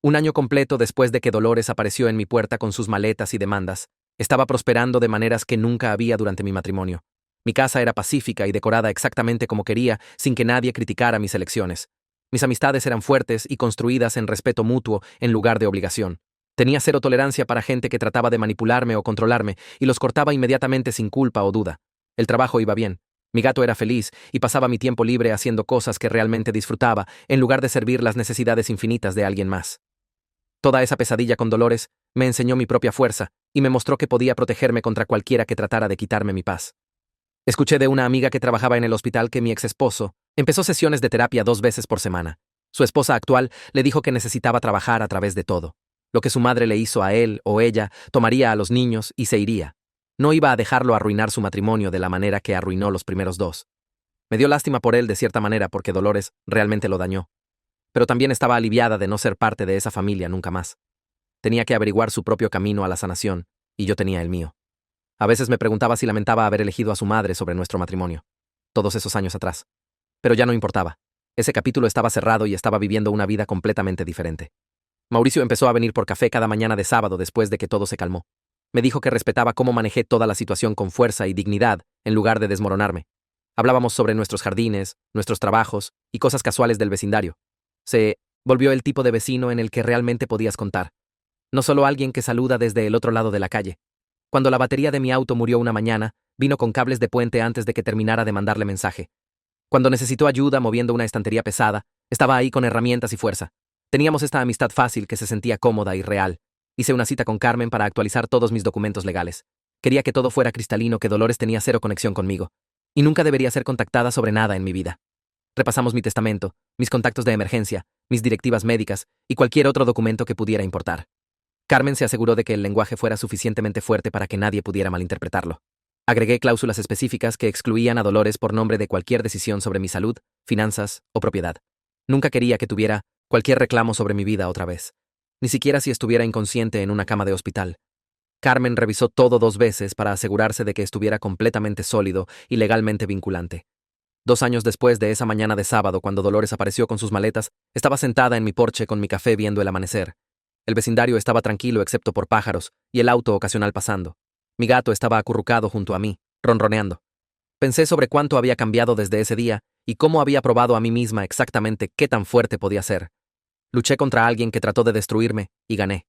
1 año completo después de que Dolores apareció en mi puerta con sus maletas y demandas, estaba prosperando de maneras que nunca había durante mi matrimonio. Mi casa era pacífica y decorada exactamente como quería, sin que nadie criticara mis elecciones. Mis amistades eran fuertes y construidas en respeto mutuo en lugar de obligación. Tenía 0 tolerancia para gente que trataba de manipularme o controlarme, y los cortaba inmediatamente sin culpa o duda. El trabajo iba bien. Mi gato era feliz y pasaba mi tiempo libre haciendo cosas que realmente disfrutaba, en lugar de servir las necesidades infinitas de alguien más. Toda esa pesadilla con Dolores me enseñó mi propia fuerza y me mostró que podía protegerme contra cualquiera que tratara de quitarme mi paz. Escuché de una amiga que trabajaba en el hospital que mi exesposo empezó sesiones de terapia 2 veces por semana. Su esposa actual le dijo que necesitaba trabajar a través de todo. Lo que su madre le hizo a él o ella tomaría a los niños y se iría. No iba a dejarlo arruinar su matrimonio de la manera que arruinó los primeros 2. Me dio lástima por él de cierta manera porque Dolores realmente lo dañó. Pero también estaba aliviada de no ser parte de esa familia nunca más. Tenía que averiguar su propio camino a la sanación, y yo tenía el mío. A veces me preguntaba si lamentaba haber elegido a su madre sobre nuestro matrimonio, todos esos años atrás. Pero ya no importaba. Ese capítulo estaba cerrado y estaba viviendo una vida completamente diferente. Mauricio empezó a venir por café cada mañana de sábado después de que todo se calmó. Me dijo que respetaba cómo manejé toda la situación con fuerza y dignidad, en lugar de desmoronarme. Hablábamos sobre nuestros jardines, nuestros trabajos y cosas casuales del vecindario. Se volvió el tipo de vecino en el que realmente podías contar. No solo alguien que saluda desde el otro lado de la calle. Cuando la batería de mi auto murió una mañana, vino con cables de puente antes de que terminara de mandarle mensaje. Cuando necesitó ayuda moviendo una estantería pesada, estaba ahí con herramientas y fuerza. Teníamos esta amistad fácil que se sentía cómoda y real. Hice una cita con Carmen para actualizar todos mis documentos legales. Quería que todo fuera cristalino, que Dolores tenía 0 conexión conmigo, y nunca debería ser contactada sobre nada en mi vida. Repasamos mi testamento, mis contactos de emergencia, mis directivas médicas y cualquier otro documento que pudiera importar. Carmen se aseguró de que el lenguaje fuera suficientemente fuerte para que nadie pudiera malinterpretarlo. Agregué cláusulas específicas que excluían a Dolores por nombre de cualquier decisión sobre mi salud, finanzas o propiedad. Nunca quería que tuviera cualquier reclamo sobre mi vida otra vez, ni siquiera si estuviera inconsciente en una cama de hospital. Carmen revisó todo 2 veces para asegurarse de que estuviera completamente sólido y legalmente vinculante. 2 años después de esa mañana de sábado, cuando Dolores apareció con sus maletas, estaba sentada en mi porche con mi café viendo el amanecer. El vecindario estaba tranquilo excepto por pájaros y el auto ocasional pasando. Mi gato estaba acurrucado junto a mí, ronroneando. Pensé sobre cuánto había cambiado desde ese día y cómo había probado a mí misma exactamente qué tan fuerte podía ser. Luché contra alguien que trató de destruirme y gané.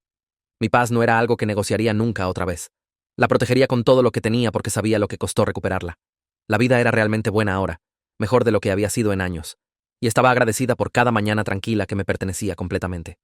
Mi paz no era algo que negociaría nunca otra vez. La protegería con todo lo que tenía porque sabía lo que costó recuperarla. La vida era realmente buena ahora, mejor de lo que había sido en años, y estaba agradecida por cada mañana tranquila que me pertenecía completamente.